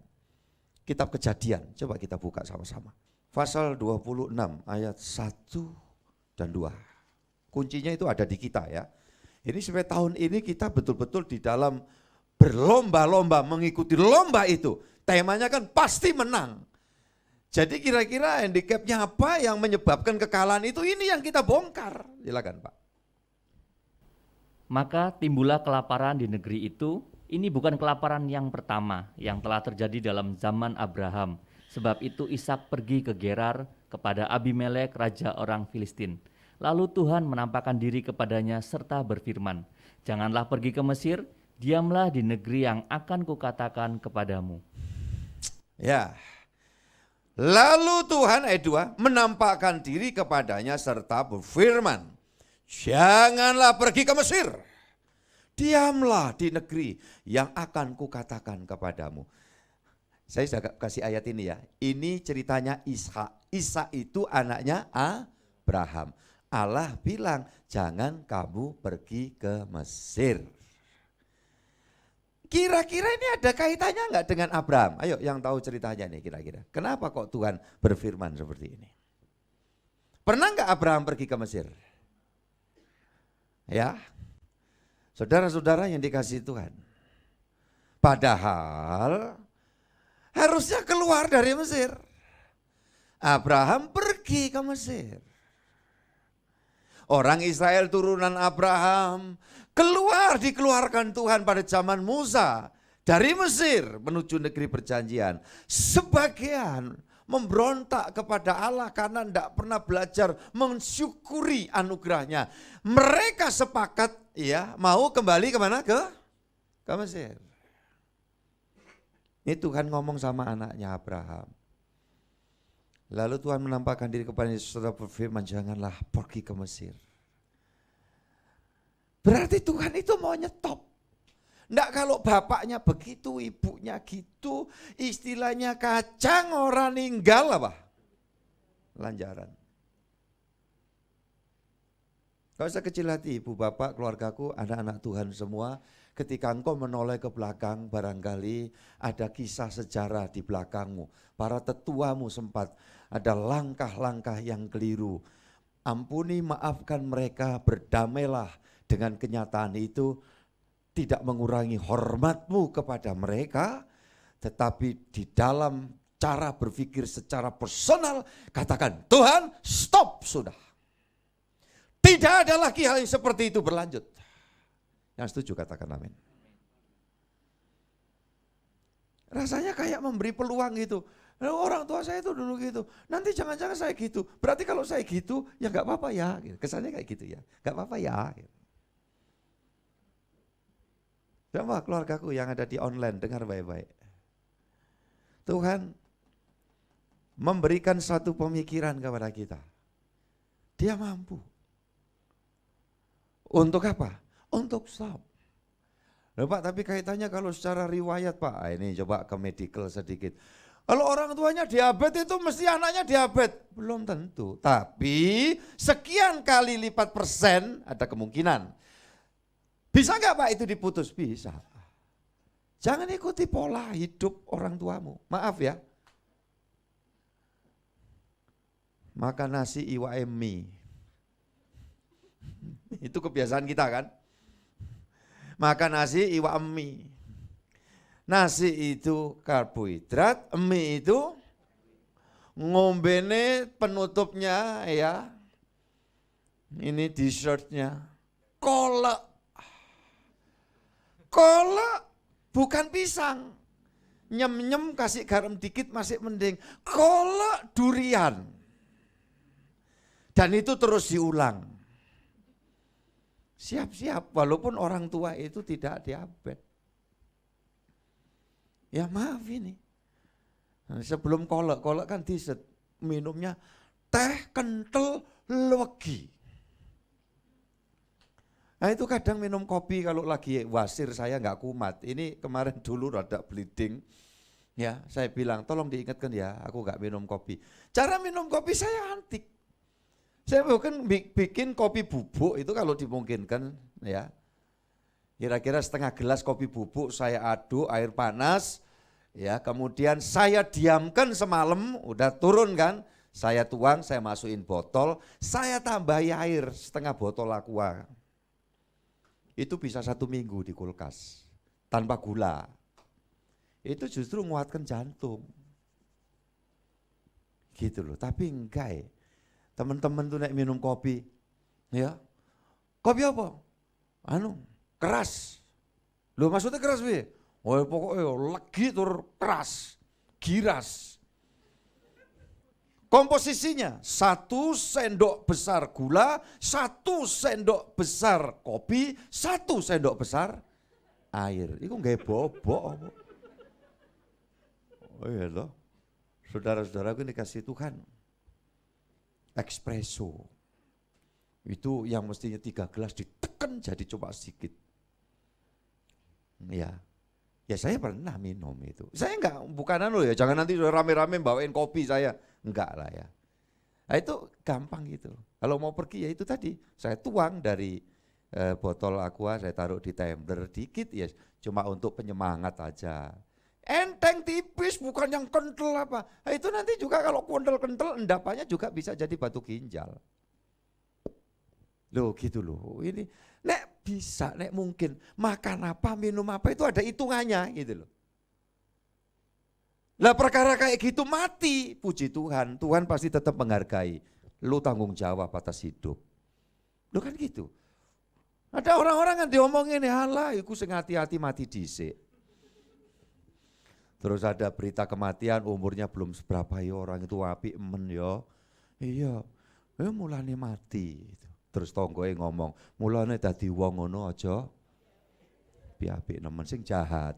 Kitab Kejadian, coba kita buka sama-sama. Pasal 26 ayat 1 dan 2. Kuncinya itu ada di kita ya. Ini supaya tahun ini kita betul-betul di dalam berlomba-lomba mengikuti lomba itu. Temanya kan pasti menang. Jadi kira-kira handicapnya apa yang menyebabkan kekalahan itu, ini yang kita bongkar. Silakan Pak. Maka timbullah kelaparan di negeri itu. Ini bukan kelaparan yang pertama yang telah terjadi dalam zaman Abraham. Sebab itu Ishak pergi ke Gerar kepada Abimelek, raja orang Filistin. Lalu Tuhan menampakkan diri kepadanya serta berfirman, janganlah pergi ke Mesir, diamlah di negeri yang akan kukatakan kepadamu. Ya. Lalu Tuhan ayat 2 menampakkan diri kepadanya serta berfirman, janganlah pergi ke Mesir. Diamlah di negeri yang akan kukatakan kepadamu. Saya sudah kasih ayat ini ya. Ini ceritanya Ishak. Ishak itu anaknya Abraham. Allah bilang, jangan kamu pergi ke Mesir. Kira-kira ini ada kaitannya enggak dengan Abraham? Ayo yang tahu ceritanya nih kira-kira. Kenapa kok Tuhan berfirman seperti ini? Pernah enggak Abraham pergi ke Mesir? Ya. Saudara-saudara yang dikasihi Tuhan. Padahal harusnya keluar dari Mesir. Abraham pergi ke Mesir. Orang Israel turunan Abraham dikeluarkan Tuhan pada zaman Musa dari Mesir menuju negeri perjanjian. Sebagian memberontak kepada Allah karena tidak pernah belajar mensyukuri anugerahnya. Mereka sepakat mau kembali kemana? Ke Mesir. Ini Tuhan ngomong sama anaknya Abraham. Lalu Tuhan menampakkan diri kepada Yesus serta berfirman, janganlah pergi ke Mesir. Berarti Tuhan itu mau nyetop. Enggak, kalau bapaknya begitu, ibunya gitu, istilahnya kacang orang ninggal apa? Lanjaran. Gak usah kecil hati ibu bapak, keluargaku, anak-anak Tuhan semua. Ketika engkau menoleh ke belakang, barangkali ada kisah sejarah di belakangmu. Para tetuamu sempat ada langkah-langkah yang keliru. Ampuni, maafkan mereka, berdamailah dengan kenyataan itu. Tidak mengurangi hormatmu kepada mereka, tetapi di dalam cara berpikir secara personal, katakan, Tuhan stop sudah. Tidak ada lagi hal yang seperti itu berlanjut. Yang setuju katakan amin. Rasanya kayak memberi peluang gitu. Orang tua saya itu dulu gitu, nanti jangan-jangan saya gitu. Berarti kalau saya gitu, ya gak apa-apa ya. Kesannya kayak gitu ya, gak apa-apa ya. Coba keluargaku yang ada di online, dengar baik-baik. Tuhan memberikan satu pemikiran kepada kita. Dia mampu. Untuk apa? Untuk stop. Loh Pak, tapi kaitannya kalau secara riwayat Pak, ini coba ke medical sedikit. Kalau orang tuanya diabetes itu mesti anaknya diabetes. Belum tentu, tapi sekian kali lipat persen ada kemungkinan. Bisa nggak Pak itu diputus? Bisa. Jangan ikuti pola hidup orang tuamu, maaf ya. Makan nasi iwak mie. Itu kebiasaan kita kan. Makan nasi iwak mie. Nasi itu karbohidrat, mie itu ngombene penutupnya ya. Ini dessertnya. Kolak. Kolak bukan pisang. Nyem-nyem kasih garam dikit masih mending. Kolak durian. Dan itu terus diulang. Siap-siap, walaupun orang tua itu tidak diabetes. Ya maaf ini. Sebelum kolak kan dessert. Minumnya teh kental legi. Nah itu kadang minum kopi kalau lagi wasir saya nggak kumat. Ini kemarin dulu rada bleeding. Ya saya bilang tolong diingatkan ya aku nggak minum kopi. Cara minum kopi saya antik. Saya bukan bikin kopi bubuk itu kalau dimungkinkan ya. Kira-kira setengah gelas kopi bubuk saya aduk air panas ya, kemudian saya diamkan semalam, udah turun kan, saya tuang, saya masukin botol, saya tambahi air setengah botol aqua. Itu bisa 1 minggu di kulkas tanpa gula. Itu justru menguatkan jantung. Gitu loh, tapi enggak ya. Teman-teman tuh naik minum kopi, ya, kopi apa? Keras. Loh maksudnya keras Bi? Oh pokoknya lagi tur keras, giras. Komposisinya 1 sendok besar gula, 1 sendok besar kopi, 1 sendok besar air. Itu nggak bobok. Oh iya loh, saudara-saudaraku dikasih Tuhan. Espresso itu yang mestinya 3 gelas ditekan jadi cuma sedikit. Ya saya pernah minum itu. Saya enggak, bukan ya, jangan nanti rame-rame bawain kopi saya, enggak lah ya. Nah, itu gampang gitu. Kalau mau pergi ya itu tadi, saya tuang dari botol aqua, saya taruh di tumbler dikit ya, cuma untuk penyemangat aja. Enteng tipis, bukan yang kental apa. Nah, itu nanti juga kalau kental-kental endapannya juga bisa jadi batu ginjal. Loh gitu loh. Ini nek bisa, nek mungkin makan apa, minum apa itu ada hitungannya gitu loh. Lah perkara kayak gitu mati, puji Tuhan, Tuhan pasti tetap menghargai. Lu tanggung jawab atas hidup. Loh kan gitu. Ada orang-orang yang diomongin, halah iku sing hati-hati mati dhisik. Terus ada berita kematian umurnya belum seberapa ya orang itu apik men ya. Iya, mulane mati. Terus tonggoe ngomong, mulane dadi wong ngono aja apik nemen sing jahat.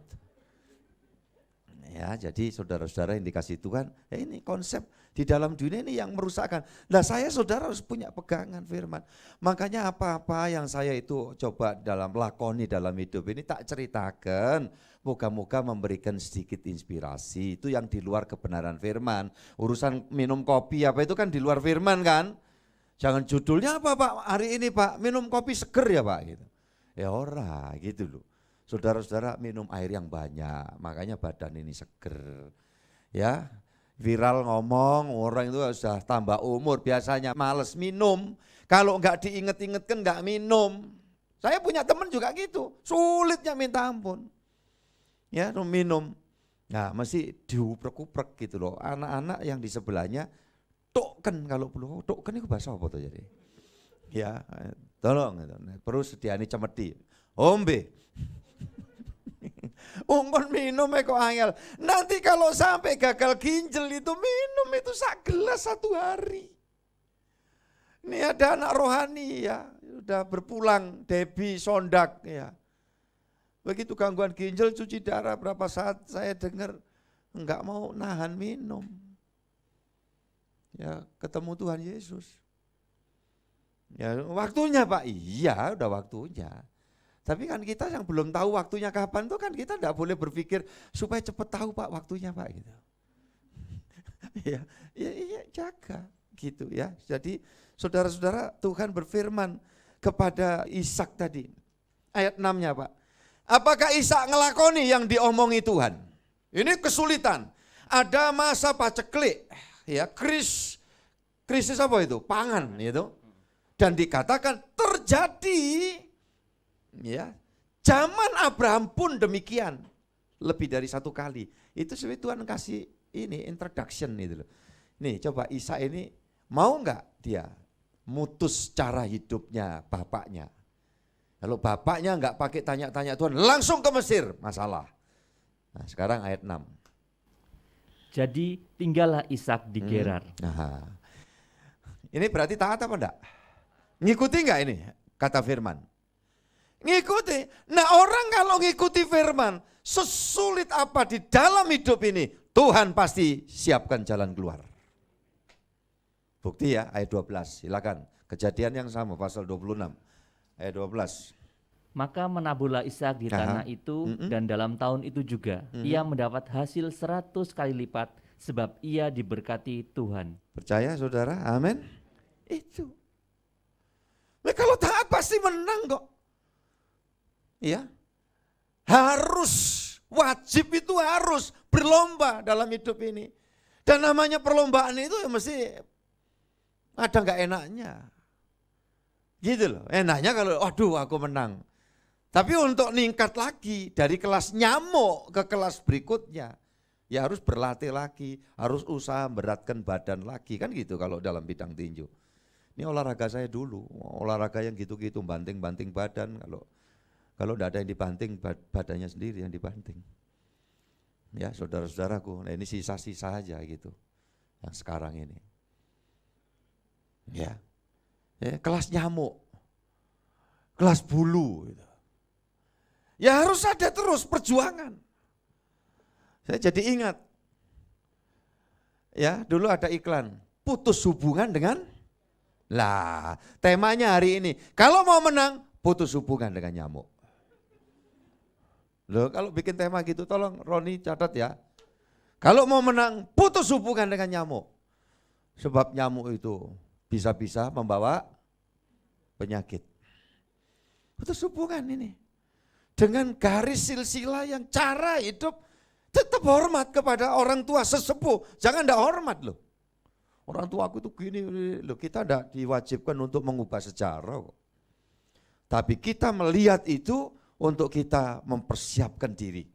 Ya, jadi saudara-saudara yang dikasih Tuhan, ini konsep di dalam dunia ini yang merusakkan. Nah saya saudara harus punya pegangan firman. Makanya apa-apa yang saya itu coba lakoni dalam hidup ini tak ceritakan. Moga-moga memberikan sedikit inspirasi. Itu yang di luar kebenaran firman. Urusan minum kopi apa itu kan di luar firman kan. Jangan judulnya apa Pak hari ini Pak, minum kopi seger ya Pak gitu. Ya ora gitu loh. Saudara-saudara minum air yang banyak, makanya badan ini seger. Ya, viral ngomong orang itu sudah tambah umur biasanya males minum. Kalau enggak diinget-ingetkan enggak minum. Saya punya teman juga gitu, sulitnya minta ampun. Ya, minum. Nah, mesti diuprek-uprek gitu loh. Anak-anak yang di sebelahnya token kalau perlu. Token itu bahasa apa tuh jadi? Ya, tolong gitu. Perlu sediani cemeti. Ombe. Ungkon minum kok angel. Nanti kalau sampai gagal ginjal itu minum itu sak gelas 1 hari. Ini ada anak rohani ya, sudah berpulang Debbie Sondak ya. Begitu gangguan ginjal cuci darah berapa saat saya dengar enggak mau nahan minum. Ya ketemu Tuhan Yesus. Ya waktunya Pak, iya udah waktunya. Tapi kan kita yang belum tahu waktunya kapan tuh kan kita tidak boleh berpikir supaya cepat tahu Pak waktunya Pak gitu. ya, jaga gitu ya. Jadi saudara-saudara, Tuhan berfirman kepada Ishak tadi. Ayat 6-nya Pak. Apakah Ishak ngelakoni yang diomongi Tuhan? Ini kesulitan. Ada masa paceklik, ya, krisis apa itu? Pangan gitu. Dan dikatakan terjadi, ya, zaman Abraham pun demikian, lebih dari satu kali. Itu sebenarnya Tuhan kasih ini introduction itu loh. Nih coba Ishak ini mau nggak dia mutus cara hidupnya bapaknya? Kalau bapaknya nggak pakai tanya-tanya Tuhan, langsung ke Mesir, masalah. Nah sekarang ayat 6. Jadi tinggallah Ishak di Gerar. Nah, ini berarti taat apa enggak? Ngikuti enggak ini kata firman? Ngikuti. Nah orang kalau ngikuti firman, sesulit apa di dalam hidup ini, Tuhan pasti siapkan jalan keluar. Bukti ya ayat 12, silakan. Kejadian yang sama pasal 26 ayat 12. Maka menaburlah Ishak di tanah itu, dan dalam tahun itu juga ia mendapat hasil 100 kali lipat, sebab ia diberkati Tuhan. Percaya saudara? Amin. Itu. Nah, kalau taat pasti menang kok. Ya. Harus, wajib itu harus berlomba dalam hidup ini. Dan namanya perlombaan itu ya mesti ada nggak enaknya. Gitu loh. Enaknya kalau aduh aku menang. Tapi untuk ningkat lagi dari kelas nyamuk ke kelas berikutnya, ya harus berlatih lagi, harus usaha beratkan badan lagi, kan gitu kalau dalam bidang tinju. Ini olahraga saya dulu, olahraga yang gitu-gitu, banting-banting badan, kalau tidak ada yang dibanting, badannya sendiri yang dibanting. Ya saudara-saudaraku, nah ini sisa-sisa aja gitu, yang sekarang ini. Ya kelas nyamuk, kelas bulu gitu. Ya harus ada terus perjuangan. Saya jadi ingat, ya dulu ada iklan, putus hubungan dengan, lah temanya hari ini, kalau mau menang, putus hubungan dengan nyamuk. Loh kalau bikin tema gitu tolong Roni catat ya, kalau mau menang, putus hubungan dengan nyamuk. Sebab nyamuk itu bisa-bisa membawa penyakit. Putus hubungan ini. Dengan garis silsilah yang cara hidup tetap hormat kepada orang tua sesepuh. Jangan enggak hormat loh. Orang tua aku tuh gini loh, kita enggak diwajibkan untuk mengubah sejarah kok. Tapi kita melihat itu untuk kita mempersiapkan diri.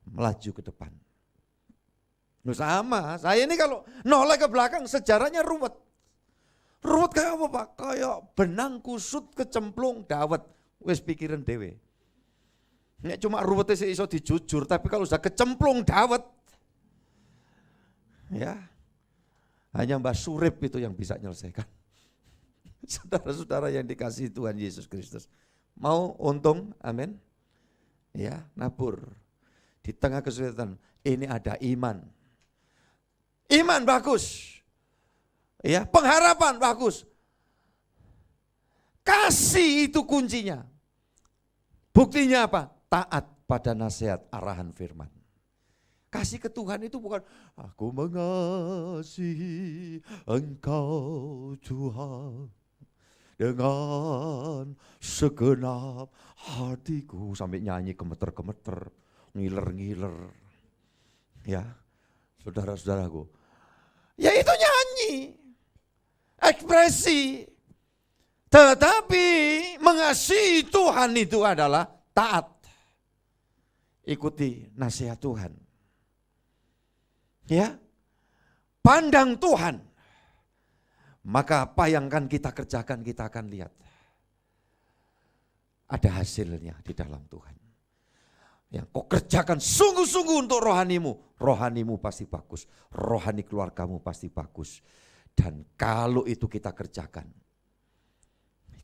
Melaju ke depan. Loh sama, saya ini kalau noleh ke belakang sejarahnya ruwet. Ruwet kayak apa Pak? Kayak benang kusut kecemplung dawet. Wes pikiran dewe. Nek cuma ruwetnya sih iso dijujur, tapi kalau sudah kecemplung dawet, ya hanya Mbah Surip itu yang bisa menyelesaikan. Saudara-saudara yang dikasihi Tuhan Yesus Kristus, mau untung, amin, ya nabur di tengah kesulitan. Ini ada iman, iman bagus, ya pengharapan bagus, kasih itu kuncinya. Buktinya apa? Taat pada nasihat arahan firman. Kasih ke Tuhan itu bukan aku mengasihi Engkau Tuhan dengan segenap hatiku, sampai nyanyi gemeter-gemeter, ngiler-ngiler. Ya, saudara-saudaraku. Ya itu nyanyi, ekspresi. Tetapi mengasihi Tuhan itu adalah taat. Ikuti nasihat Tuhan. Ya. Pandang Tuhan. Maka apa yang akan kita kerjakan kita akan lihat. Ada hasilnya di dalam Tuhan. Yang kau kerjakan sungguh-sungguh untuk rohanimu. Rohanimu pasti bagus. Rohani keluargamu pasti bagus. Dan kalau itu kita kerjakan.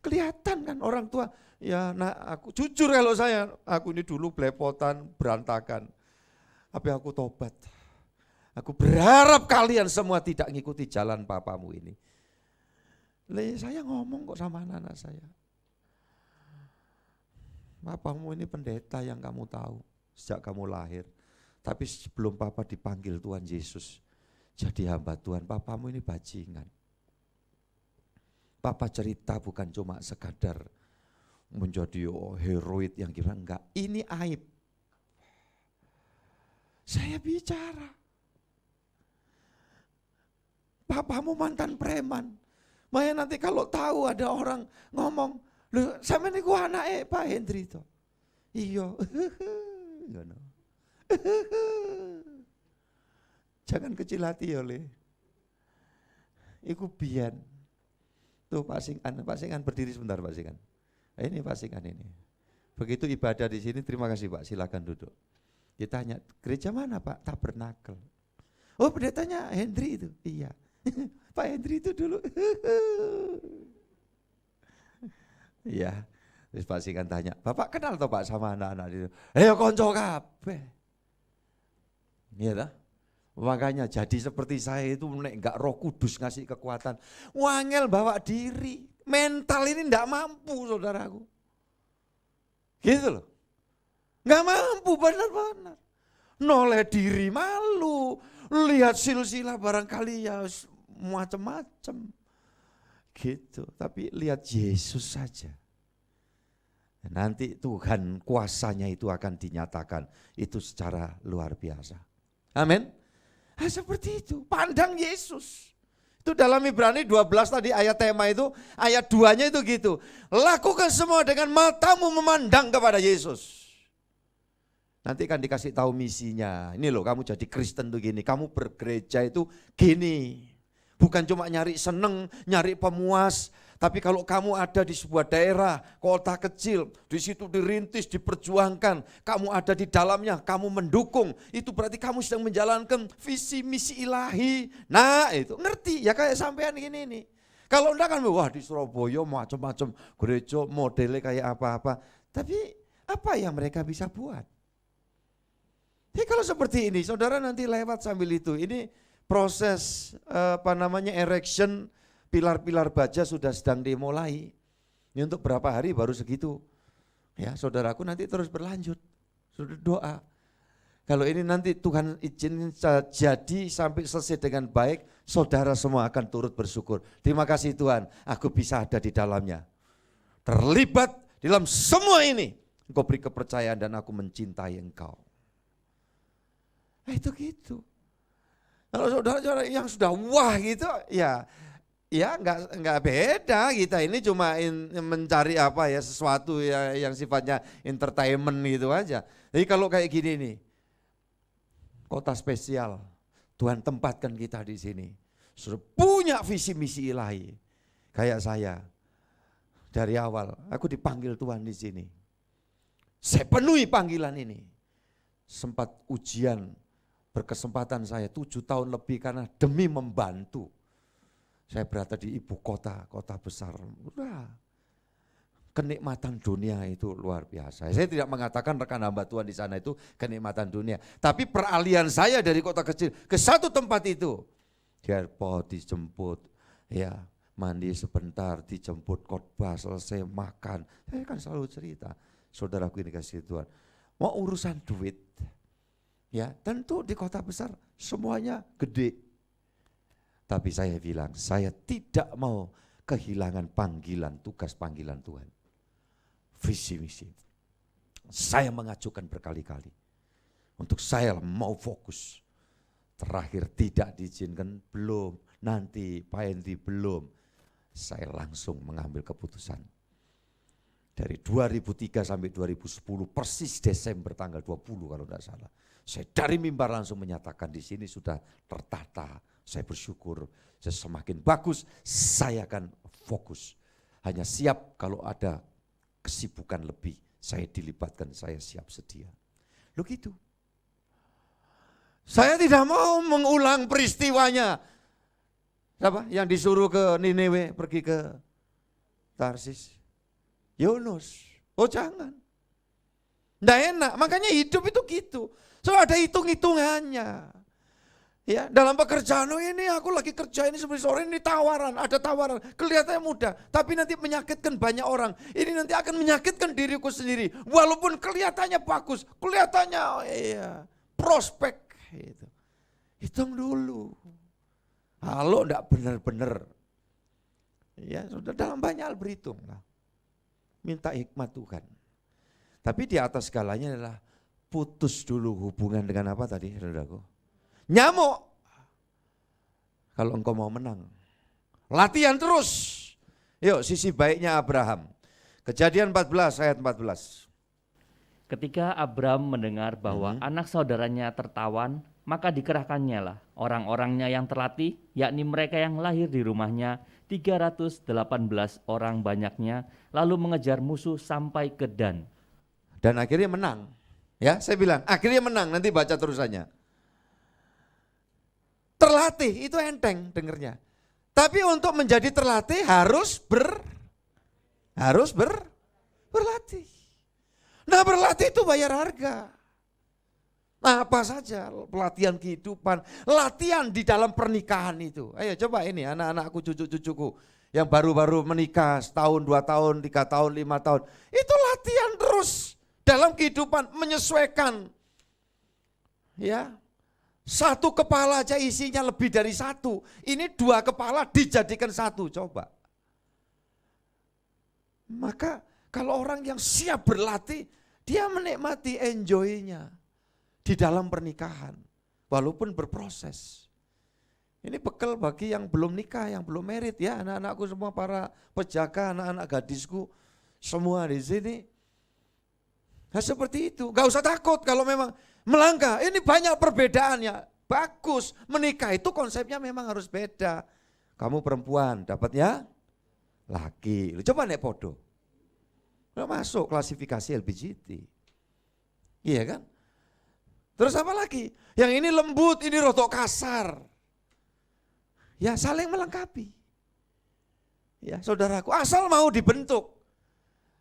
Kelihatan kan orang tua, ya nah aku jujur kalau aku ini dulu belepotan, berantakan. Tapi aku tobat. Aku berharap kalian semua tidak ngikuti jalan papamu ini. Saya ngomong kok sama anak-anak saya. Papamu ini pendeta yang kamu tahu sejak kamu lahir. Tapi sebelum papa dipanggil Tuhan Yesus jadi hamba Tuhan, papamu ini bajingan. Papa cerita bukan cuma sekadar menjadi heroik yang gimana, enggak. Ini aib. Saya bicara. Papamu mantan preman. Makanya nanti kalau tahu ada orang ngomong, "Loh, sama ini gua anak Pak Hendri toh." Iya. Jangan kecil hati oleh. Iku biyen. Tuh Pak Singan berdiri sebentar Pak Singan. Ini Pak Singan ini. Begitu ibadah di sini, terima kasih Pak, silakan duduk. Kita tanya, gereja mana Pak? Tabernakel. Oh pendetanya Hendri itu? Iya. Pak Hendri itu dulu. Iya. Terus Pak Singan tanya, Bapak kenal toh Pak sama anak-anak itu? Ayo konco kabeh. Iya dah. Makanya jadi seperti saya itu nek enggak Roh Kudus ngasih kekuatan, wangel bawa diri, mental ini enggak mampu saudaraku. Gitu loh. Enggak mampu benar-benar. Noleh diri malu, lihat silsilah barangkali ya macam-macam. Gitu, tapi lihat Yesus saja. Nanti Tuhan kuasanya itu akan dinyatakan, itu secara luar biasa. Amin. Nah, seperti itu, pandang Yesus. Itu dalam Ibrani 12 tadi ayat tema itu, ayat 2-nya itu gitu. Lakukan semua dengan matamu memandang kepada Yesus. Nanti kan dikasih tahu misinya. Ini loh, kamu jadi Kristen tuh gini, kamu bergereja itu gini. Bukan cuma nyari seneng, nyari pemuas. Tapi kalau kamu ada di sebuah daerah, kota kecil, di situ dirintis, diperjuangkan, kamu ada di dalamnya, kamu mendukung, itu berarti kamu sedang menjalankan visi misi ilahi. Nah itu, ngerti ya kayak sampean gini nih. Kalau enggak kan, wah di Surabaya macam-macam gereja modelnya kayak apa-apa. Tapi apa yang mereka bisa buat? Jadi kalau seperti ini, saudara nanti lewat sambil itu, ini proses erection, pilar-pilar baja sudah sedang dimulai. Ini untuk berapa hari baru segitu. Ya, saudaraku nanti terus berlanjut. Sudah doa. Kalau ini nanti Tuhan izin jadi sampai selesai dengan baik, saudara semua akan turut bersyukur. Terima kasih Tuhan, aku bisa ada di dalamnya. Terlibat dalam semua ini. Engkau beri kepercayaan dan aku mencintai engkau. Nah, itu gitu. Kalau saudara-saudara yang sudah wah gitu, ya enggak beda, kita ini cuma mencari apa ya, sesuatu ya yang sifatnya entertainment gitu aja. Jadi kalau kayak gini nih, kota spesial, Tuhan tempatkan kita di sini. Sudah punya visi misi ilahi. Kayak saya, dari awal aku dipanggil Tuhan di sini. Saya penuhi panggilan ini. Sempat ujian, berkesempatan saya 7 tahun lebih karena demi membantu. Saya berada di ibu kota, kota besar. Udah, kenikmatan dunia itu luar biasa. Saya tidak mengatakan rekan hamba Tuhan di sana itu kenikmatan dunia. Tapi peralihan saya dari kota kecil ke satu tempat itu. Di airport dijemput, ya mandi sebentar, dijemput khotbah, selesai makan. Saya kan selalu cerita, saudaraku ini kasih Tuhan. Mau urusan duit, ya tentu di kota besar semuanya gede. Tapi saya bilang, saya tidak mau kehilangan panggilan, tugas panggilan Tuhan. Visi misi. Saya mengajukan berkali-kali. Untuk saya mau fokus. Terakhir tidak diizinkan, belum. Nanti Pak Hendri belum. Saya langsung mengambil keputusan. Dari 2003 sampai 2010, persis Desember tanggal 20 kalau tidak salah. Saya dari mimbar langsung menyatakan di sini sudah tertata. Saya bersyukur, saya semakin bagus, saya akan fokus. Hanya siap kalau ada kesibukan lebih, saya dilibatkan, saya siap sedia. Loh gitu. Saya tidak mau mengulang peristiwanya. Siapa? Yang disuruh ke Nineveh, pergi ke Tarsis. Yunus. Oh jangan. Nggak enak, makanya hidup itu gitu. So ada hitung-hitungannya. Ya, dalam pekerjaan ini aku lagi kerja ini seperti sore ini tawaran, ada tawaran, kelihatannya mudah, tapi nanti menyakitkan banyak orang. Ini nanti akan menyakitkan diriku sendiri, walaupun kelihatannya bagus, kelihatannya prospek. Gitu. Hitung dulu. Kalau enggak benar-benar, ya sudah dalam banyak hal berhitung lah. Minta hikmat Tuhan. Tapi di atas segalanya adalah putus dulu hubungan dengan apa tadi, saudaraku? Nyamuk. Kalau engkau mau menang, latihan terus. Yuk, sisi baiknya Abraham. Kejadian 14 ayat 14. Ketika Abram mendengar bahwa anak saudaranya tertawan, maka dikerahkannya lah orang-orangnya yang terlatih, yakni mereka yang lahir di rumahnya, 318 orang banyaknya, lalu mengejar musuh sampai ke Dan. Dan akhirnya menang. Ya, saya bilang akhirnya menang, nanti baca terusannya. Terlatih itu enteng dengernya. Tapi untuk menjadi terlatih harus berlatih. Nah, berlatih itu bayar harga. Nah, apa saja pelatihan kehidupan, latihan di dalam pernikahan itu. Ayo coba ini anak-anakku, cucu-cucuku yang baru-baru menikah setahun, 2 tahun, 3 tahun, 5 tahun. Itu latihan terus dalam kehidupan menyesuaikan. Ya. Satu kepala aja isinya lebih dari satu. Ini 2 kepala dijadikan satu, coba. Maka kalau orang yang siap berlatih, dia menikmati enjoy-nya di dalam pernikahan. Walaupun berproses. Ini bekal bagi yang belum nikah, yang belum married ya. Anak-anakku semua, para pejaga, anak-anak gadisku, semua di sini. Nah seperti itu, gak usah takut kalau memang melangkah, ini banyak perbedaannya, bagus. Menikah itu konsepnya memang harus beda. Kamu perempuan, dapatnya laki. Coba nek podo. Udah masuk klasifikasi LGBT. Iya kan? Terus apa lagi? Yang ini lembut, ini rotok kasar. Ya saling melengkapi. Ya saudaraku, asal mau dibentuk.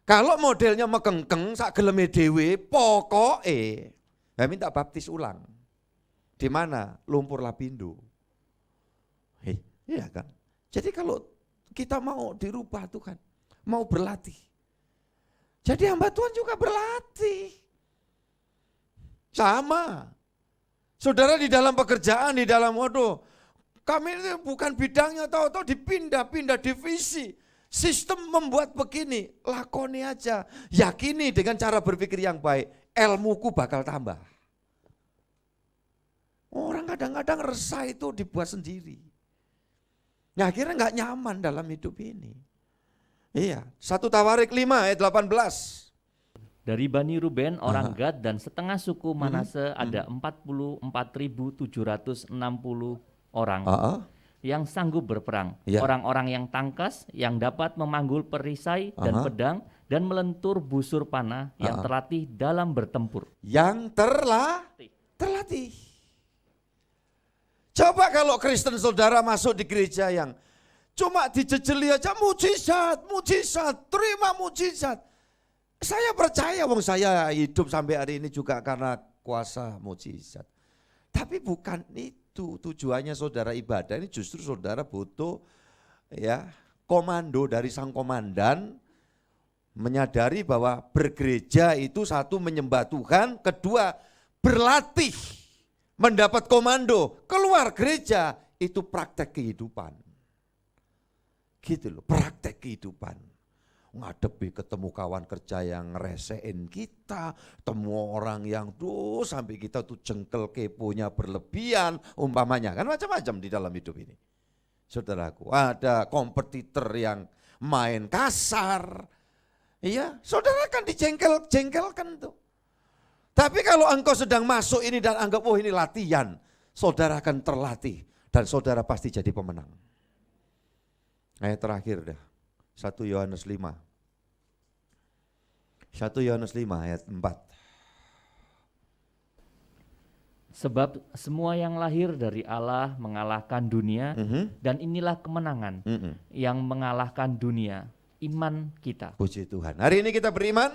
Kalau modelnya mekengkeng, sak geleme dhewe, pokoke minta baptis ulang. Di mana? Lumpur Lapindo. Iya kan? Jadi kalau kita mau dirubah Tuhan, mau berlatih. Jadi hamba Tuhan juga berlatih. Sama. Saudara di dalam pekerjaan, di dalam kami ini bukan bidangnya, tahu-tahu dipindah divisi. Sistem membuat begini, lakoni aja. Yakini dengan cara berpikir yang baik, ilmuku bakal tambah. Orang kadang-kadang resah itu dibuat sendiri. Nah, akhirnya nggak nyaman dalam hidup ini. Iya, 1 Tawarik 5 ayat 18. Dari Bani Ruben, orang Gad dan setengah suku Manase ada 44.760 orang. Yang sanggup berperang, orang-orang yang tangkas, yang dapat memanggul perisai dan pedang, dan melentur busur panah, yang terlatih dalam bertempur. Yang terlatih. Coba kalau Kristen saudara masuk di gereja yang cuma dijejeli aja mujizat, terima mujizat. Saya percaya, wong saya hidup sampai hari ini juga karena kuasa mujizat. Tapi bukan itu. Tujuannya saudara ibadah ini justru saudara butuh komando dari sang komandan, menyadari bahwa bergereja itu satu menyembah Tuhan, kedua berlatih, mendapat komando, keluar gereja itu praktek kehidupan. Gitu loh, praktek kehidupan. Ngadepi ketemu kawan kerja yang ngeresein kita, temu orang yang sampai kita tuh jengkel keponya berlebihan, umpamanya kan macam-macam di dalam hidup ini. Saudaraku, ada kompetitor yang main kasar, iya, saudara kan dijengkelkan tuh. Tapi kalau engkau sedang masuk ini dan anggap ini latihan, saudara akan terlatih dan saudara pasti jadi pemenang. Ayat terakhir dah. 1 Yohanes 5. 1 Yohanes 5 ayat 4. Sebab semua yang lahir dari Allah mengalahkan dunia, dan inilah kemenangan yang mengalahkan dunia, iman kita. Puji Tuhan. Hari ini kita beriman?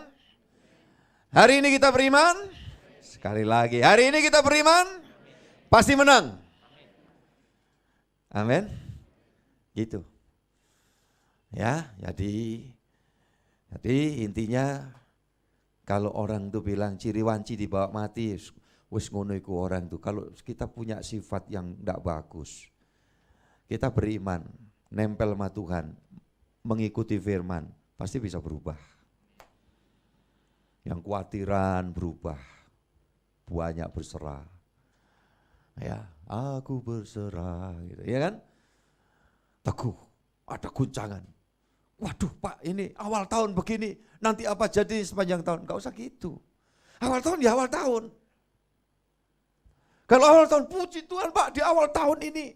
Hari ini kita beriman? Sekali lagi, hari ini kita beriman? Pasti menang. Amin. Gitu. Ya, jadi intinya kalau orang tuh bilang ciri wanci dibawa mati, wis ngono iku orang tuh. Kalau kita punya sifat yang enggak bagus, kita beriman, nempel sama Tuhan, mengikuti firman, pasti bisa berubah. Yang kuatiran berubah, banyak berserah. Ya, aku berserah, gitu, ya kan? Teguh, ada guncangan. Waduh Pak, ini awal tahun begini, nanti apa jadi sepanjang tahun? Enggak usah gitu. Awal tahun ya awal tahun. Kalau awal tahun, puji Tuhan Pak, di awal tahun ini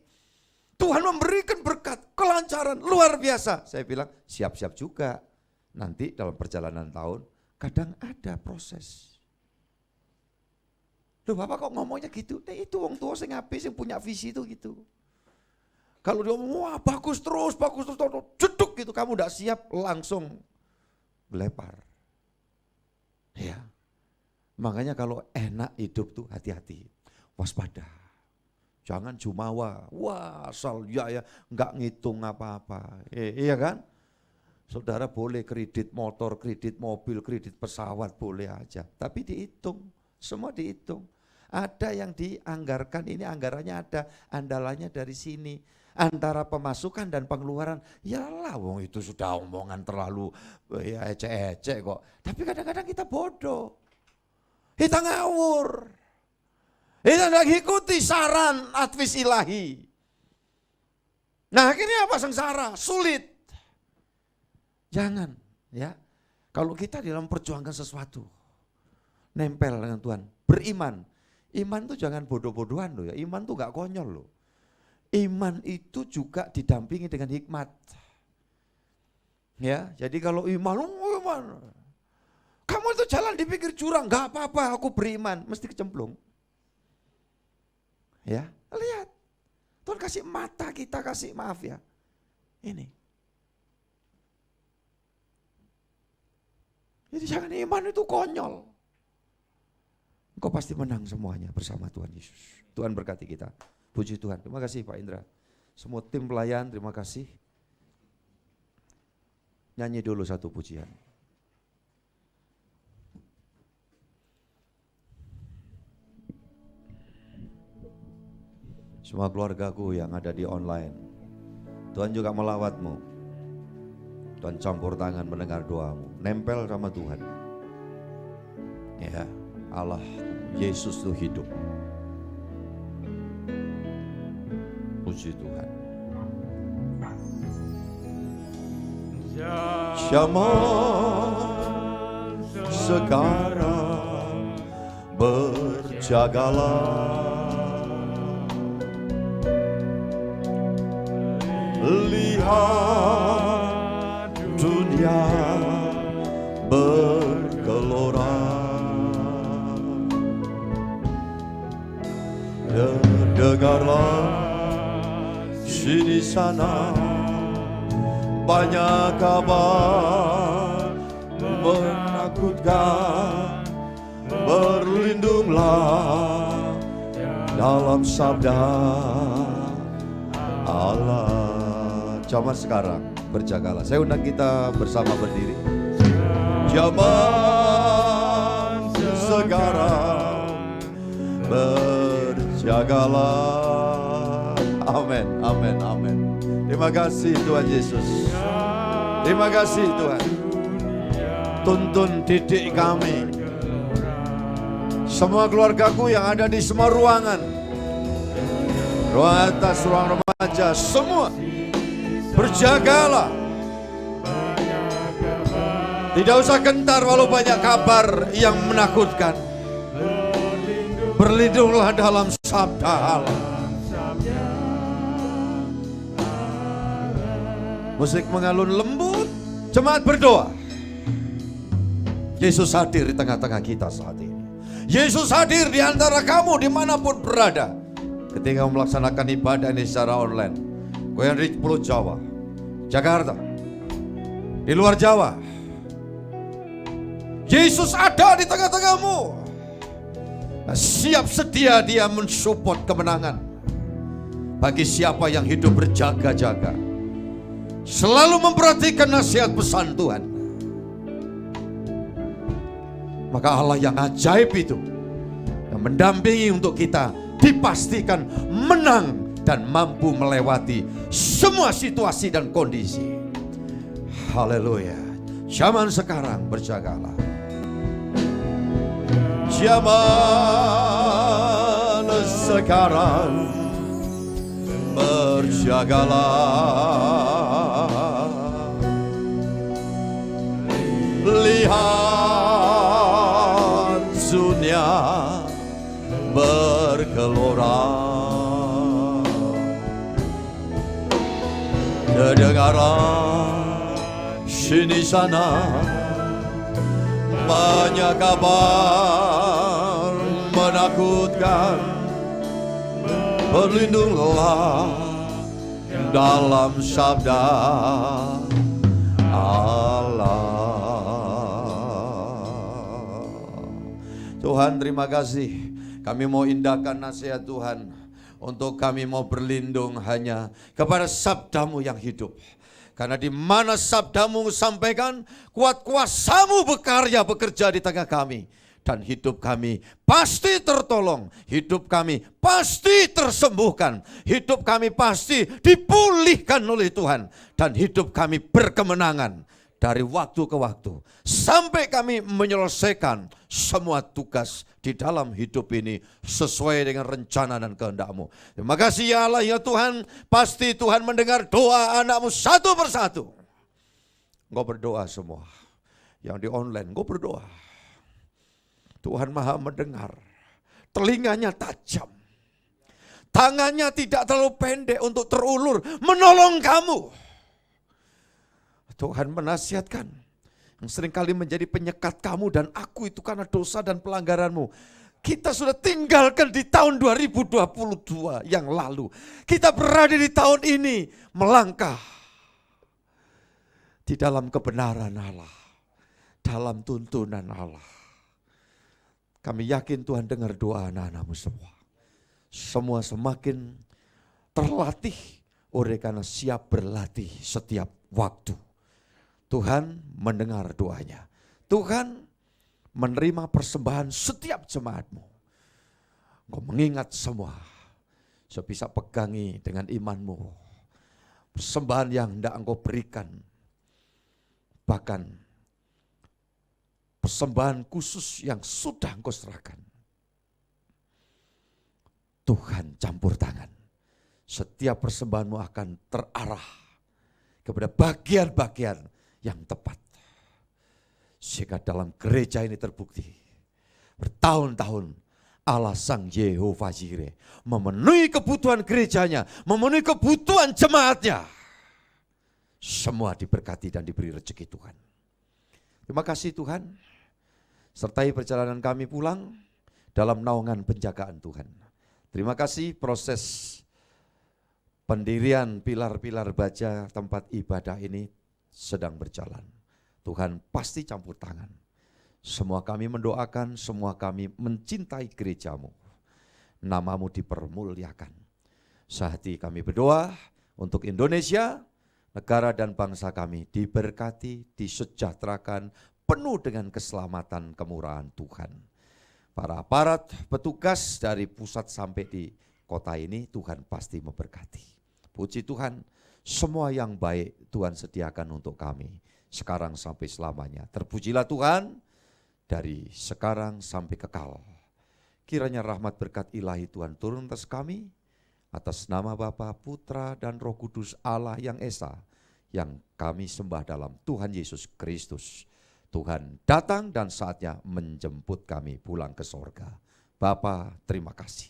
Tuhan memberikan berkat, kelancaran luar biasa. Saya bilang siap-siap juga. Nanti dalam perjalanan tahun kadang ada proses. Loh Bapak kok ngomongnya gitu? Nah, itu wong tua sing apik sing punya visi itu gitu. Kalau dia ngomong, wah bagus terus, jeduk gitu, kamu udah siap langsung melepar. Ya, makanya kalau enak hidup tuh hati-hati, waspada. Jangan jumawa, wah asal ya nggak ngitung apa-apa. Iya kan? Saudara boleh kredit motor, kredit mobil, kredit pesawat boleh aja. Tapi dihitung, semua dihitung. Ada yang dianggarkan, ini anggarannya ada, andalannya dari sini. Antara pemasukan dan pengeluaran, yalah wong itu sudah omongan terlalu ya ecek-ecek kok. Tapi kadang-kadang kita bodoh, kita ngawur, kita tidak ikuti saran advis ilahi. Nah akhirnya apa? Sengsara, sulit. Jangan ya, kalau kita dalam perjuangkan sesuatu, nempel dengan Tuhan, beriman. Iman tuh jangan bodoh-bodohan loh ya, iman tuh gak konyol loh. Iman itu juga didampingi dengan hikmat. Ya, jadi kalau iman, kamu itu jalan di pinggir jurang, gak apa-apa, aku beriman, mesti kecemplung. Ya, lihat, Tuhan kasih mata kita, kasih maaf ya. Ini. Jadi jangan iman itu konyol. Engkau pasti menang semuanya bersama Tuhan Yesus. Tuhan berkati kita. Puji Tuhan. Terima kasih Pak Indra. Semua tim pelayan terima kasih. Nyanyi dulu satu pujian. Semua keluargaku yang ada di online, Tuhan juga melawatmu. Tuhan campur tangan mendengar doamu. Nempel sama Tuhan. Ya, Allah Yesus itu hidup. Puji Tuhan. Zaman sekarang berjagalah, lihat dunia bergelora, dengarlah sini sana banyak kabar menakutkan, berlindunglah dalam sabda Allah. Zaman sekarang berjagalah. Saya undang kita bersama berdiri. Zaman sekarang berjagalah. Amin, amin, amin. Terima kasih Tuhan Yesus. Terima kasih Tuhan. Tuntun didik kami. Semua keluargaku yang ada di semua ruangan. Ruang atas, ruang remaja, semua. Berjagalah. Tidak usah gentar walau banyak kabar yang menakutkan. Berlindunglah dalam sabda Allah. Musik mengalun lembut, jemaat berdoa. Yesus hadir di tengah-tengah kita saat ini. Yesus hadir di antara kamu dimanapun berada. Ketika melaksanakan ibadah ini secara online. Kau yang di Pulau Jawa, Jakarta, di luar Jawa. Yesus ada di tengah-tengahmu. Siap sedia dia mensupport kemenangan. Bagi siapa yang hidup berjaga-jaga, selalu memperhatikan nasihat pesan Tuhan, maka Allah yang ajaib itu, yang mendampingi untuk kita, dipastikan menang dan mampu melewati semua situasi dan kondisi. Haleluya. Zaman sekarang berjagalah. Zaman sekarang berjagalah. Lihat dunia bergelora, kedengaran sini sana banyak kabar menakutkan. Berlindunglah dalam sabda Allah. Tuhan, terima kasih. Kami mau indahkan nasihat Tuhan, untuk kami mau berlindung hanya kepada sabdamu yang hidup. Karena di mana sabdamu sampaikan, kuat kuasamu berkarya bekerja di tengah kami. Dan hidup kami pasti tertolong, hidup kami pasti tersembuhkan, hidup kami pasti dipulihkan oleh Tuhan. Dan hidup kami berkemenangan dari waktu ke waktu, sampai kami menyelesaikan semua tugas di dalam hidup ini sesuai dengan rencana dan kehendak-Mu. Terima kasih ya Allah ya Tuhan. Pasti Tuhan mendengar doa anak-Mu satu persatu. Engkau berdoa semua, yang di online engkau berdoa. Tuhan Maha mendengar, telinganya tajam, tangannya tidak terlalu pendek untuk terulur menolong kamu. Tuhan menasihatkan, yang seringkali menjadi penyekat kamu dan aku itu karena dosa dan pelanggaranmu. Kita sudah tinggalkan di tahun 2022 yang lalu. Kita berada di tahun ini melangkah di dalam kebenaran Allah, dalam tuntunan Allah. Kami yakin Tuhan dengar doa anak-anak-Mu semua. Semua semakin terlatih oleh karena siap berlatih setiap waktu. Tuhan mendengar doanya. Tuhan menerima persembahan setiap jemaat-Mu. Engkau mengingat semua. Saya bisa pegangi dengan iman-Mu. Persembahan yang hendak Engkau berikan. Bahkan persembahan khusus yang sudah Engkau serahkan. Tuhan campur tangan. Setiap persembahan-Mu akan terarah kepada bagian-bagian yang tepat. Sehingga dalam gereja ini terbukti, bertahun-tahun Allah Sang Yehova Jireh memenuhi kebutuhan gerejanya, memenuhi kebutuhan jemaatnya. Semua diberkati dan diberi rezeki Tuhan. Terima kasih Tuhan, sertai perjalanan kami pulang dalam naungan penjagaan Tuhan. Terima kasih proses pendirian pilar-pilar baja tempat ibadah ini sedang berjalan. Tuhan pasti campur tangan. Semua kami mendoakan, semua kami mencintai gereja-Mu. Nama-Mu dipermuliakan. Sehati kami berdoa untuk Indonesia, negara dan bangsa kami diberkati, disejahterakan, penuh dengan keselamatan kemurahan Tuhan. Para aparat petugas dari pusat sampai di kota ini Tuhan pasti memberkati. Puji Tuhan, semua yang baik Tuhan sediakan untuk kami sekarang sampai selamanya. Terpujilah Tuhan dari sekarang sampai kekal. Kiranya rahmat berkat ilahi Tuhan turun atas kami, atas nama Bapa, Putra, dan Roh Kudus Allah yang Esa, yang kami sembah dalam Tuhan Yesus Kristus. Tuhan datang dan saatnya menjemput kami pulang ke sorga. Bapa, terima kasih.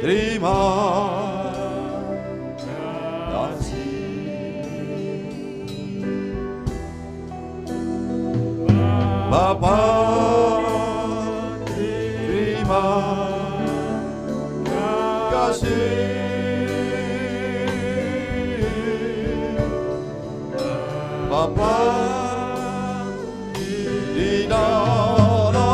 Terima kasih. Bapa, terima kasih. Bapa, di dalam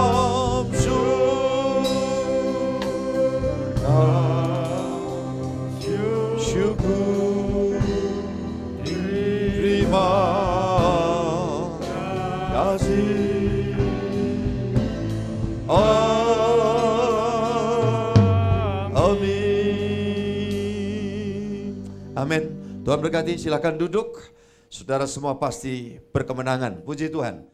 kasih. Amin. Amin. Tuhan berkati, silakan duduk. Saudara semua pasti berkemenangan. Puji Tuhan.